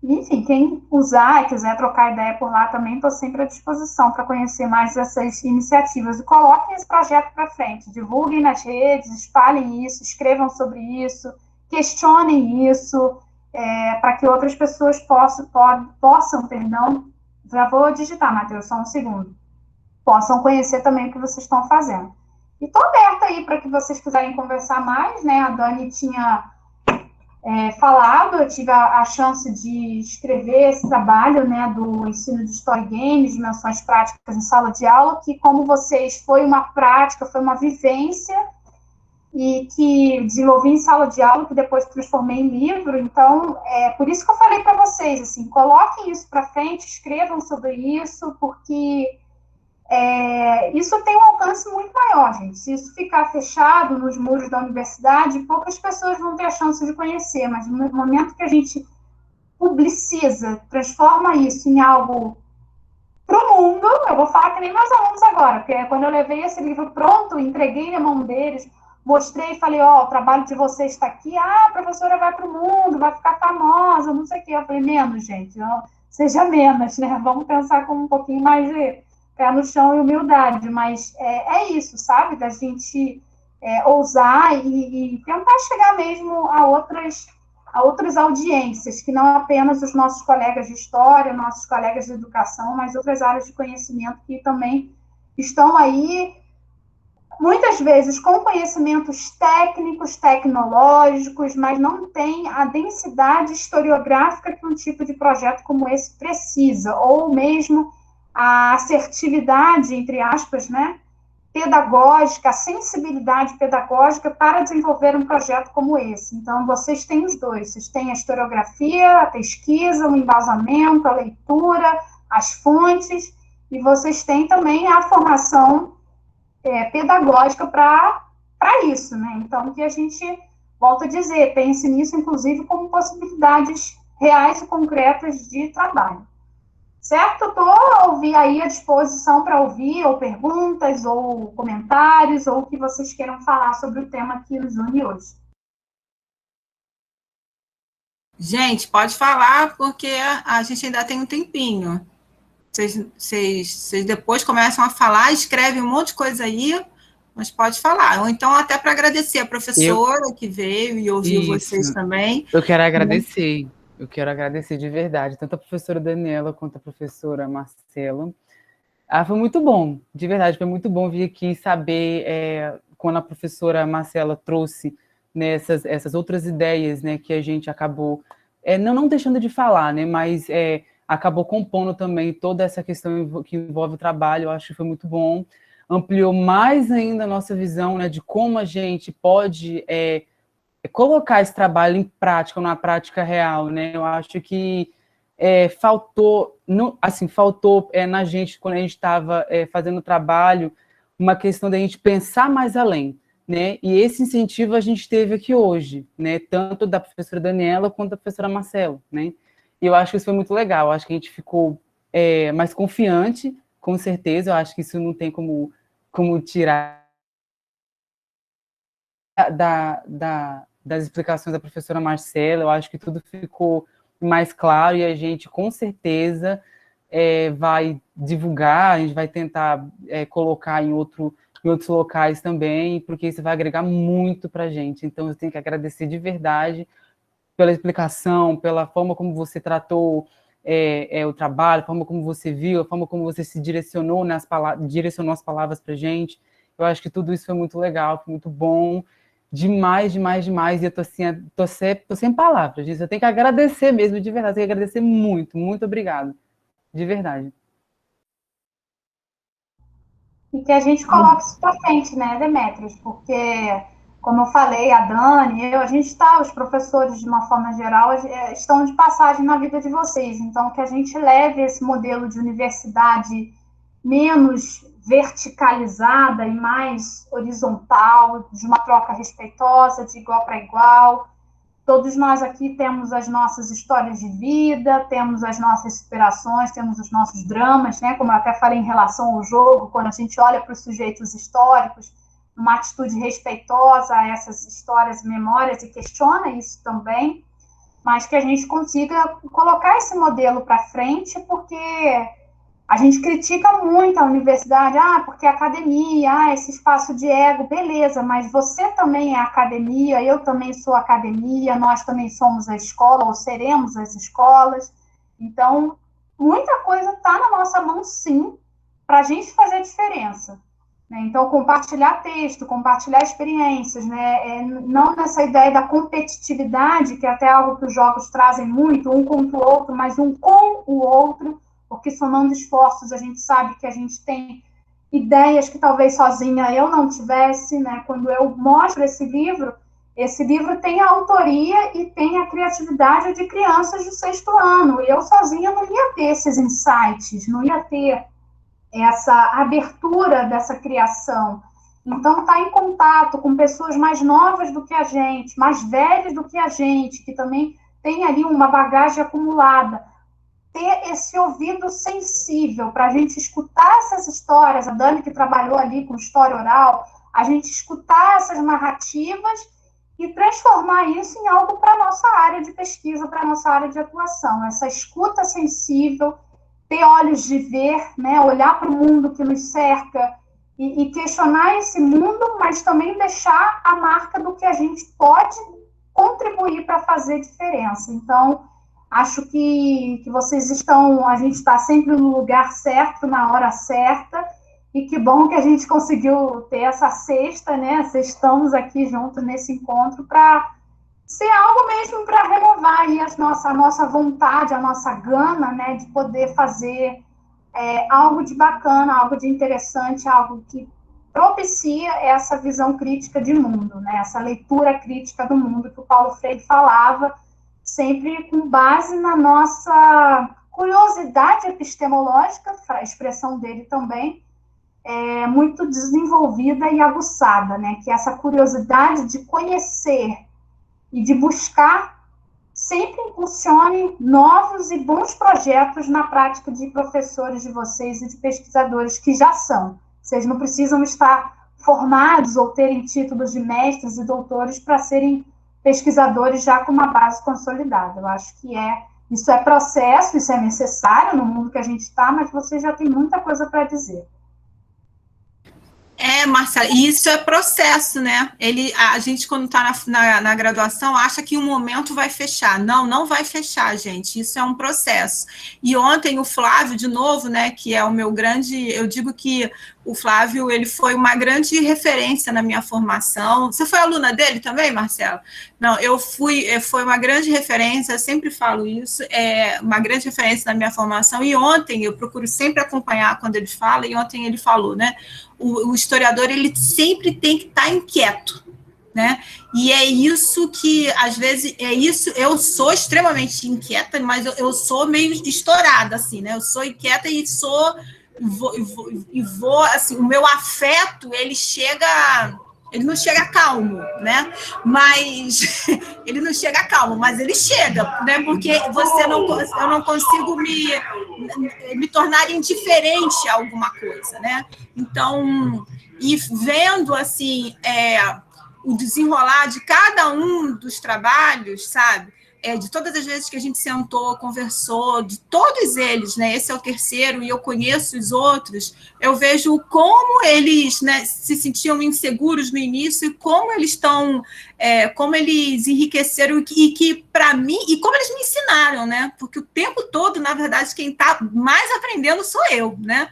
enfim, quem usar e quiser trocar ideia por lá também, estou sempre à disposição para conhecer mais essas iniciativas. E coloquem esse projeto para frente, divulguem nas redes, espalhem isso, escrevam sobre isso, questionem isso, para que outras pessoas possam, já vou digitar, Matheus, só um segundo, possam conhecer também o que vocês estão fazendo. E estou aberta aí para que vocês quiserem conversar mais, né? A Dani tinha falado, eu tive a chance de escrever esse trabalho, né, do ensino de Story Games, dimensões práticas em sala de aula, que, como vocês, foi uma prática, foi uma vivência, e que desenvolvi em sala de aula, que depois transformei em livro. Então, por isso que eu falei para vocês, assim, coloquem isso para frente, escrevam sobre isso, porque isso tem um alcance muito maior, gente. Se isso ficar fechado nos muros da universidade, poucas pessoas vão ter a chance de conhecer, mas no momento que a gente publiciza, transforma isso em algo para o mundo, eu vou falar que nem meus alunos agora, porque quando eu levei esse livro pronto, entreguei na mão deles, mostrei e falei, o trabalho de vocês está aqui, a professora vai para o mundo, vai ficar famosa, não sei o quê. Eu falei, menos, gente, não, seja menos, né? Vamos pensar com um pouquinho mais de pé no chão e humildade, mas é isso, sabe? Da gente ousar e tentar chegar mesmo a outras audiências, que não apenas os nossos colegas de história, nossos colegas de educação, mas outras áreas de conhecimento que também estão aí, muitas vezes com conhecimentos técnicos, tecnológicos, mas não tem a densidade historiográfica que um tipo de projeto como esse precisa, ou mesmo a assertividade, entre aspas, né, pedagógica, a sensibilidade pedagógica para desenvolver um projeto como esse. Então, vocês têm os dois, vocês têm a historiografia, a pesquisa, o embasamento, a leitura, as fontes, e vocês têm também a formação pedagógica para isso, né? Então, que a gente, volta a dizer, pense nisso, inclusive, como possibilidades reais e concretas de trabalho. Certo? Estou aí à disposição para ouvir, ou perguntas, ou comentários, ou o que vocês queiram falar sobre o tema que nos une hoje. Gente, pode falar, porque a gente ainda tem um tempinho. Vocês depois começam a falar, escrevem um monte de coisa aí, mas pode falar. Ou então, até para agradecer a professora que veio e ouviu vocês também. Eu quero agradecer. Eu quero agradecer de verdade, tanto a professora Daniela quanto a professora Marcela. Foi muito bom, de verdade, foi muito bom vir aqui saber, quando a professora Marcela trouxe, né, essas outras ideias, né, que a gente acabou, não deixando de falar, né, mas acabou compondo também toda essa questão que envolve o trabalho. Eu acho que foi muito bom, ampliou mais ainda a nossa visão, né, de como a gente pode colocar esse trabalho em prática, numa prática real, né? Eu acho que faltou na gente, quando a gente estava fazendo o trabalho, uma questão da gente pensar mais além, né? E esse incentivo a gente teve aqui hoje, né? Tanto da professora Daniela quanto da professora Marcela, né? E eu acho que isso foi muito legal. Eu acho que a gente ficou mais confiante, com certeza. Eu acho que isso não tem como tirar das explicações da professora Marcela. Eu acho que tudo ficou mais claro e a gente, com certeza, vai divulgar, a gente vai tentar colocar em outros locais também, porque isso vai agregar muito para a gente. Então, eu tenho que agradecer de verdade pela explicação, pela forma como você tratou o trabalho, a forma como você viu, a forma como você se direcionou as palavras para a gente. Eu acho que tudo isso foi muito legal, foi muito bom, demais, demais, demais, e eu tô sem palavras, eu tenho que agradecer mesmo, de verdade, tenho que agradecer muito, muito obrigado, de verdade. E que a gente coloque isso para frente, né, Demetrios? Porque, como eu falei, a Dani, a gente está, os professores, de uma forma geral, estão de passagem na vida de vocês. Então, que a gente leve esse modelo de universidade menos verticalizada e mais horizontal, de uma troca respeitosa, de igual para igual. Todos nós aqui temos as nossas histórias de vida, temos as nossas superações, temos os nossos dramas, né? Como eu até falei em relação ao jogo, quando a gente olha para os sujeitos históricos, uma atitude respeitosa a essas histórias e memórias e questiona isso também, mas que a gente consiga colocar esse modelo para frente, porque a gente critica muito a universidade, porque a academia, esse espaço de ego, beleza, mas você também é academia, eu também sou academia, nós também somos a escola, ou seremos as escolas. Então, muita coisa está na nossa mão, sim, para a gente fazer diferença. Né? Então, compartilhar texto, compartilhar experiências, né? Não nessa ideia da competitividade, que é até algo que os jogos trazem muito, um contra o outro, mas um com o outro, porque somando esforços a gente sabe que a gente tem ideias que talvez sozinha eu não tivesse, né? Quando eu mostro esse livro tem a autoria e tem a criatividade de crianças do 6º ano, e eu sozinha não ia ter esses insights, não ia ter essa abertura dessa criação. Então, estar em contato com pessoas mais novas do que a gente, mais velhas do que a gente, que também tem ali uma bagagem acumulada, ter esse ouvido sensível para a gente escutar essas histórias, a Dani que trabalhou ali com história oral, a gente escutar essas narrativas e transformar isso em algo para a nossa área de pesquisa, para a nossa área de atuação. Essa escuta sensível, ter olhos de ver, né, olhar para o mundo que nos cerca e questionar esse mundo, mas também deixar a marca do que a gente pode contribuir para fazer diferença. Então, acho que vocês a gente está sempre no lugar certo, na hora certa, e que bom que a gente conseguiu ter essa sexta, né? Estamos aqui juntos nesse encontro para ser algo mesmo para renovar aí a nossa vontade, a nossa gana, né? De poder fazer algo de bacana, algo de interessante, algo que propicia essa visão crítica de mundo, né? Essa leitura crítica do mundo que o Paulo Freire falava, sempre com base na nossa curiosidade epistemológica, a expressão dele também é muito desenvolvida e aguçada, né? Que essa curiosidade de conhecer e de buscar sempre impulsione novos e bons projetos na prática de professores de vocês e de pesquisadores que já são. Vocês não precisam estar formados ou terem títulos de mestres e doutores para serem pesquisadores já com uma base consolidada. Eu acho que isso é processo, isso é necessário no mundo que a gente está, mas você já tem muita coisa para dizer. Marcela, isso é processo, né? A gente, quando está na graduação, acha que um momento vai fechar. Não vai fechar, gente. Isso é um processo. E ontem o Flávio, de novo, né, que é o meu grande... Eu digo que o Flávio, ele foi uma grande referência na minha formação. Você foi aluna dele também, Marcela? Não, foi uma grande referência, eu sempre falo isso, uma grande referência na minha formação, e ontem, eu procuro sempre acompanhar quando ele fala, e ontem ele falou, né, o historiador, ele sempre tem que estar inquieto, né, e é isso que, às vezes, eu sou extremamente inquieta, mas eu sou meio estourada, assim, né, eu sou inquieta e vou, assim, o meu afeto, ele não chega calmo, né? Mas ele não chega calmo, mas ele chega, né? Porque eu não consigo me tornar indiferente a alguma coisa, né? Então, e vendo assim o desenrolar de cada um dos trabalhos, sabe? de todas as vezes que a gente sentou, conversou, de todos eles, né, esse é o terceiro e eu conheço os outros, eu vejo como eles, né, se sentiam inseguros no início e como eles estão, como eles enriqueceram e que para mim, e como eles me ensinaram, né, porque o tempo todo, na verdade, quem está mais aprendendo sou eu, né,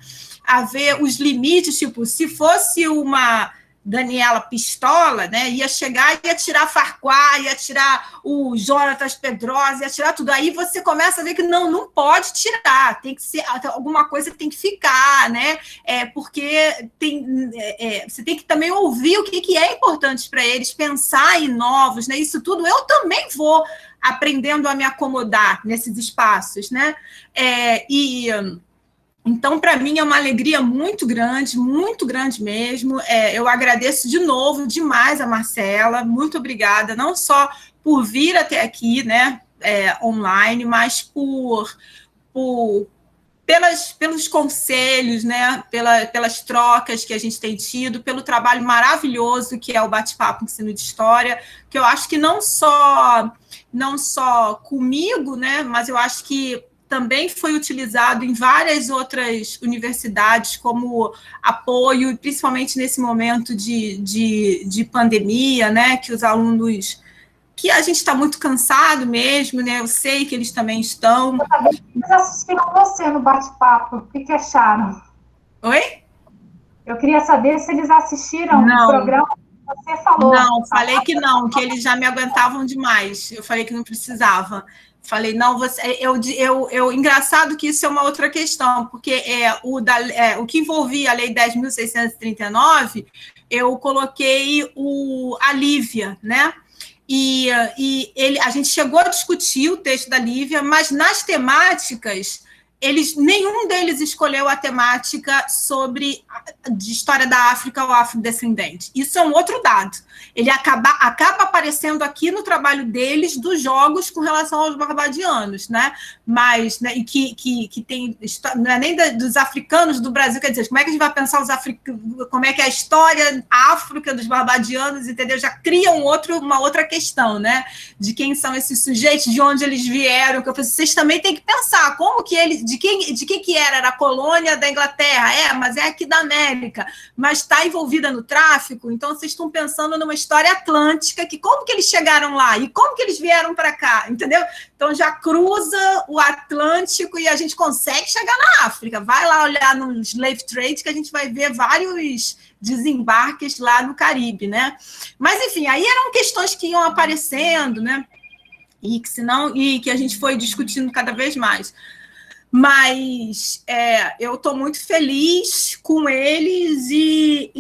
a ver os limites, tipo, se fosse uma Daniela Pistola, né, ia chegar e ia tirar Farquhar, ia tirar o Jonatas Pedrosa, ia tirar tudo. Aí você começa a ver que não pode tirar, tem que ser alguma coisa que tem que ficar, né? Porque você tem que também ouvir o que é importante para eles, pensar em novos, né? Isso tudo eu também vou aprendendo a me acomodar nesses espaços, né? Então, para mim, é uma alegria muito grande mesmo. Eu agradeço de novo demais a Marcela, muito obrigada, não só por vir até aqui, né, online, mas pelos conselhos, né, pelas trocas que a gente tem tido, pelo trabalho maravilhoso que é o Bate-Papo Ensino de História, que eu acho que não só comigo, né, mas eu acho que também foi utilizado em várias outras universidades como apoio, principalmente nesse momento de pandemia, né, que os alunos, que a gente está muito cansado mesmo, né, eu sei que eles também estão. Eles assistiram você no bate-papo, o que acharam? Oi? Eu queria saber se eles assistiram o programa que você falou. Não, falei que não, que eles já me aguentavam demais, eu falei que não precisava. Falei, não, engraçado que isso é uma outra questão, porque o que envolvia a Lei 10.639, eu coloquei a Lívia, né? E a gente chegou a discutir o texto da Lívia, mas nas temáticas, nenhum deles escolheu a temática de história da África ou afrodescendente. Isso é um outro dado. Ele acaba aparecendo aqui no trabalho deles dos jogos com relação aos barbadianos, né? Mas, né, e que tem, não é nem dos africanos do Brasil, quer dizer, como é que a gente vai pensar como é que é a história África dos barbadianos, entendeu? Já cria uma outra questão, né? De quem são esses sujeitos, de onde eles vieram, que eu falei, vocês também têm que pensar como que eles, de quem que era a colônia da Inglaterra, mas é aqui da América, mas está envolvida no tráfico, então vocês estão pensando numa história atlântica, que como que eles chegaram lá e como que eles vieram para cá, entendeu? Então já cruza o Atlântico e a gente consegue chegar na África. Vai lá olhar no slave trade que a gente vai ver vários desembarques lá no Caribe, né? Mas enfim, aí eram questões que iam aparecendo, né? E que a gente foi discutindo cada vez mais. Mas eu estou muito feliz com eles e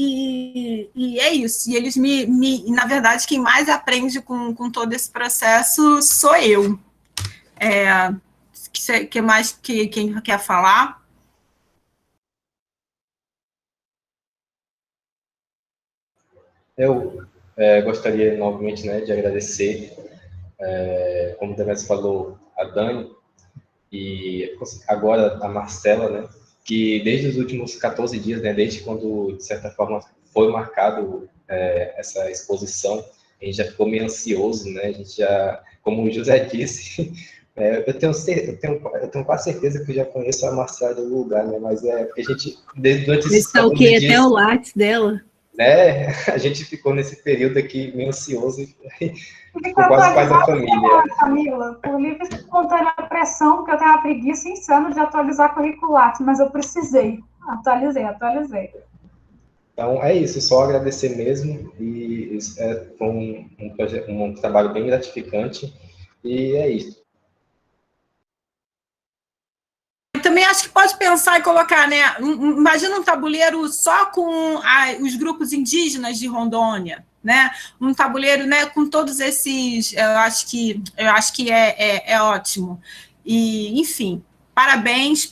é isso. E eles na verdade, quem mais aprende com todo esse processo sou eu. Que mais que quem quer falar? Eu gostaria novamente, né, de agradecer, como o Demetrio falou, a Dani, e agora a Marcela, né, que desde os últimos 14 dias, né, desde quando, de certa forma, foi marcado essa exposição, a gente já ficou meio ansioso, né, a gente já, como o José disse, eu tenho quase certeza que eu já conheço a Marcela do lugar, né, mas porque a gente, durante esses 14 dias... até o lápis dela. Né, a gente ficou nesse período aqui meio ansioso e ficou quase pai da família. Camila, por livre e espontânea pressão, porque eu tenho uma preguiça insana de atualizar curricular, mas eu precisei. Atualizei. Então, é isso, só agradecer mesmo, e foi um trabalho bem gratificante, e é isso. Também acho que pode pensar e colocar, né? Imagina um tabuleiro só com os grupos indígenas de Rondônia, né? Um tabuleiro, né, com todos esses. Eu acho que é ótimo. E, enfim, parabéns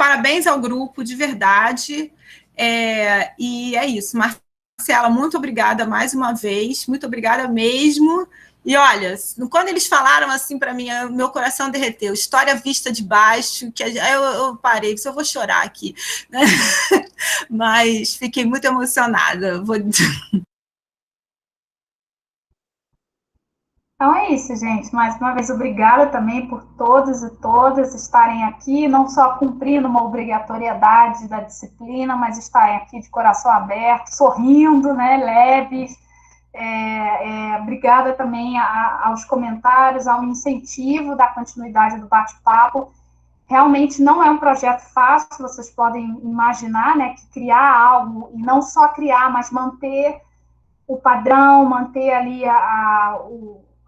ao grupo, de verdade. E é isso. Marcela, muito obrigada mais uma vez, muito obrigada mesmo. E olha, quando eles falaram assim para mim, meu coração derreteu, história vista de baixo, que eu parei, eu vou chorar aqui, né? Mas fiquei muito emocionada. Então é isso, gente. Mais uma vez, obrigada também por todos e todas estarem aqui, não só cumprindo uma obrigatoriedade da disciplina, mas estarem aqui de coração aberto, sorrindo, né, leves. Obrigada também aos comentários, ao incentivo da continuidade do bate-papo. Realmente não é um projeto fácil, vocês podem imaginar, né, que criar algo, e não só criar, mas manter o padrão, manter ali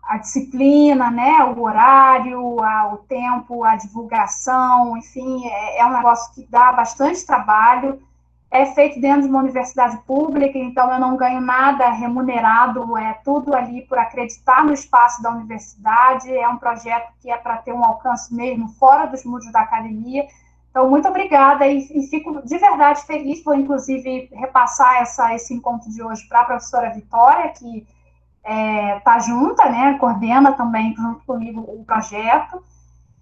a disciplina, né, o horário, o tempo, a divulgação, enfim, é um negócio que dá bastante trabalho, é feito dentro de uma universidade pública, então eu não ganho nada remunerado, é tudo ali por acreditar no espaço da universidade, é um projeto que é para ter um alcance mesmo fora dos muros da academia. Então, muito obrigada e fico de verdade feliz, vou inclusive repassar esse encontro de hoje para a professora Vitória, que está junta, né, coordena também junto comigo o projeto,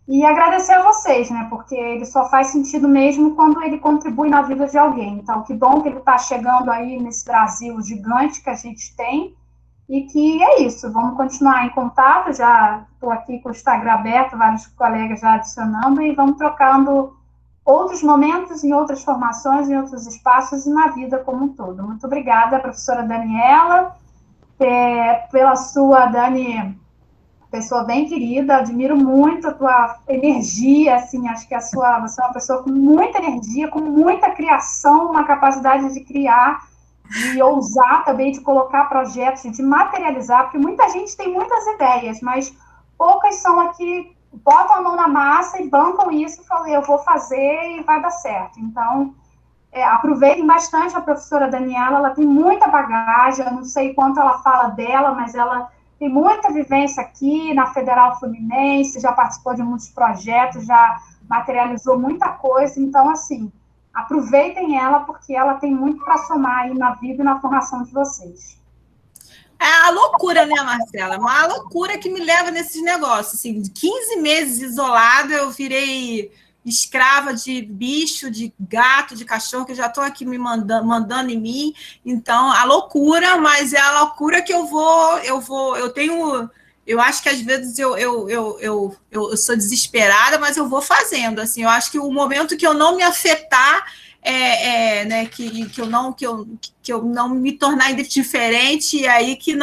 e agradecer a vocês, né, porque ele só faz sentido mesmo quando ele contribui na vida de alguém. Então, que bom que ele está chegando aí nesse Brasil gigante que a gente tem, e que é isso, vamos continuar em contato, já estou aqui com o Instagram aberto, vários colegas já adicionando, e vamos trocando outros momentos, em outras formações, em outros espaços e na vida como um todo. Muito obrigada, professora Daniela, pela sua, Dani, pessoa bem querida, admiro muito a tua energia, assim, acho que você é uma pessoa com muita energia, com muita criação, uma capacidade de criar, de ousar também, de colocar projetos, de materializar, porque muita gente tem muitas ideias, mas poucas são aqui, botam a mão na massa e bancam isso e falam, eu vou fazer e vai dar certo. Então, aproveitem bastante a professora Daniela, ela tem muita bagagem, eu não sei quanto ela fala dela, mas ela tem muita vivência aqui na Federal Fluminense, já participou de muitos projetos, já materializou muita coisa, então, assim, aproveitem ela, porque ela tem muito para somar aí na vida e na formação de vocês. É a loucura, né, Marcela? Uma loucura que me leva nesses negócios. Assim, 15 meses isolada, eu virei escrava de bicho, de gato, de cachorro, que já estou aqui me mandando em mim. Então, a loucura, mas é a loucura que eu acho que às vezes eu sou desesperada, mas eu vou fazendo. Assim, eu acho que o momento que eu não me afetar né, que eu não me tornar indiferente, e aí que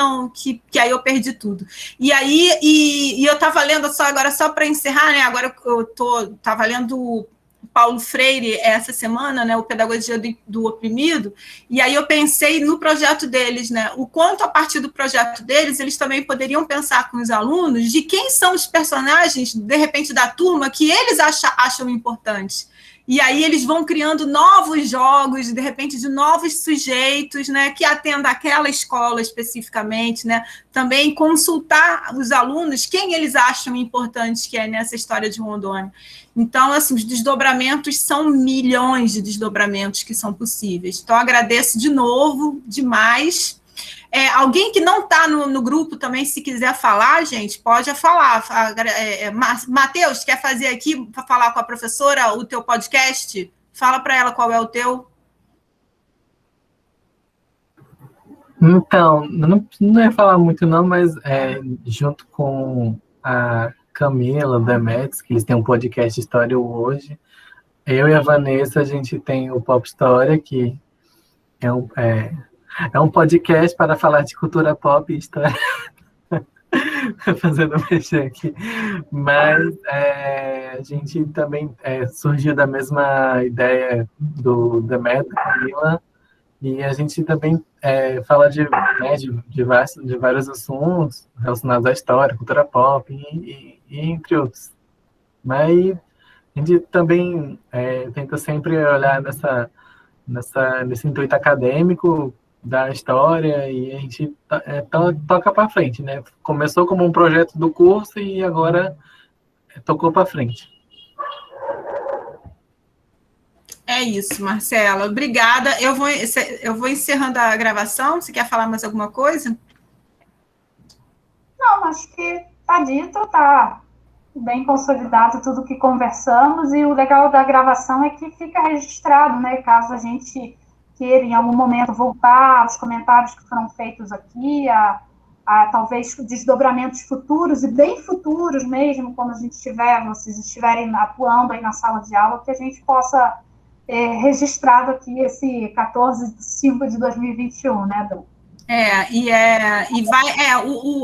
aí eu perdi tudo. E aí eu estava lendo agora, só para encerrar, né? Agora eu estava lendo o Paulo Freire essa semana, né, o Pedagogia do Oprimido, e aí eu pensei no projeto deles, né, o quanto a partir do projeto deles, eles também poderiam pensar com os alunos de quem são os personagens, de repente, da turma, que eles acham importantes. E aí eles vão criando novos jogos, de repente, de novos sujeitos, né, que atendam àquela escola especificamente, né, também consultar os alunos quem eles acham importante que é nessa história de Rondônia. Então, assim, os desdobramentos são milhões de desdobramentos que são possíveis. Então, agradeço de novo, demais. Alguém que não está no grupo também, se quiser falar, gente, pode falar. Matheus, quer fazer aqui, para falar com a professora, o teu podcast? Fala para ela qual é o teu. Então, não ia falar muito não, mas junto com a Camila, Demetrios, que eles têm um podcast História Hoje, eu e a Vanessa, a gente tem o Pop História, que é um podcast para falar de cultura pop e história. Fazendo mexer aqui. Mas a gente também surgiu da mesma ideia do Demetrios, Camila, e a gente também fala de vários assuntos relacionados à história, cultura pop e entre outros. Mas a gente também tenta sempre olhar nesse intuito acadêmico da história, e a gente toca para frente, né? Começou como um projeto do curso e agora tocou para frente. É isso, Marcela. Obrigada. Eu vou encerrando a gravação. Você quer falar mais alguma coisa? Não, acho que está dito, está bem consolidado tudo que conversamos, e o legal da gravação é que fica registrado, né? Caso a gente queira, em algum momento, voltar aos comentários que foram feitos aqui, a talvez desdobramentos futuros, e bem futuros mesmo, quando vocês estiverem atuando aí na sala de aula, que a gente possa registrado aqui esse 14/5/2021, né, Dom?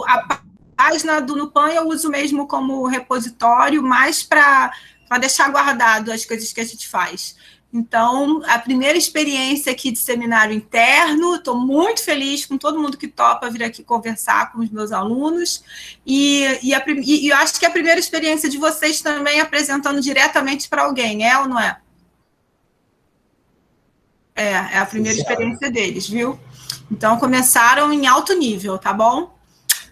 A página do Nupan eu uso mesmo como repositório, mais para deixar guardado as coisas que a gente faz. Então, a primeira experiência aqui de seminário interno, estou muito feliz com todo mundo que topa vir aqui conversar com os meus alunos, e eu acho que a primeira experiência de vocês também apresentando diretamente para alguém, ou não é? É a primeira experiência deles, viu? Então, começaram em alto nível, tá bom?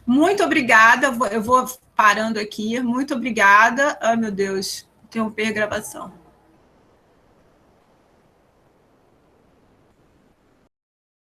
Muito obrigada, eu vou parando aqui, muito obrigada. Ai, meu Deus, interromper a gravação.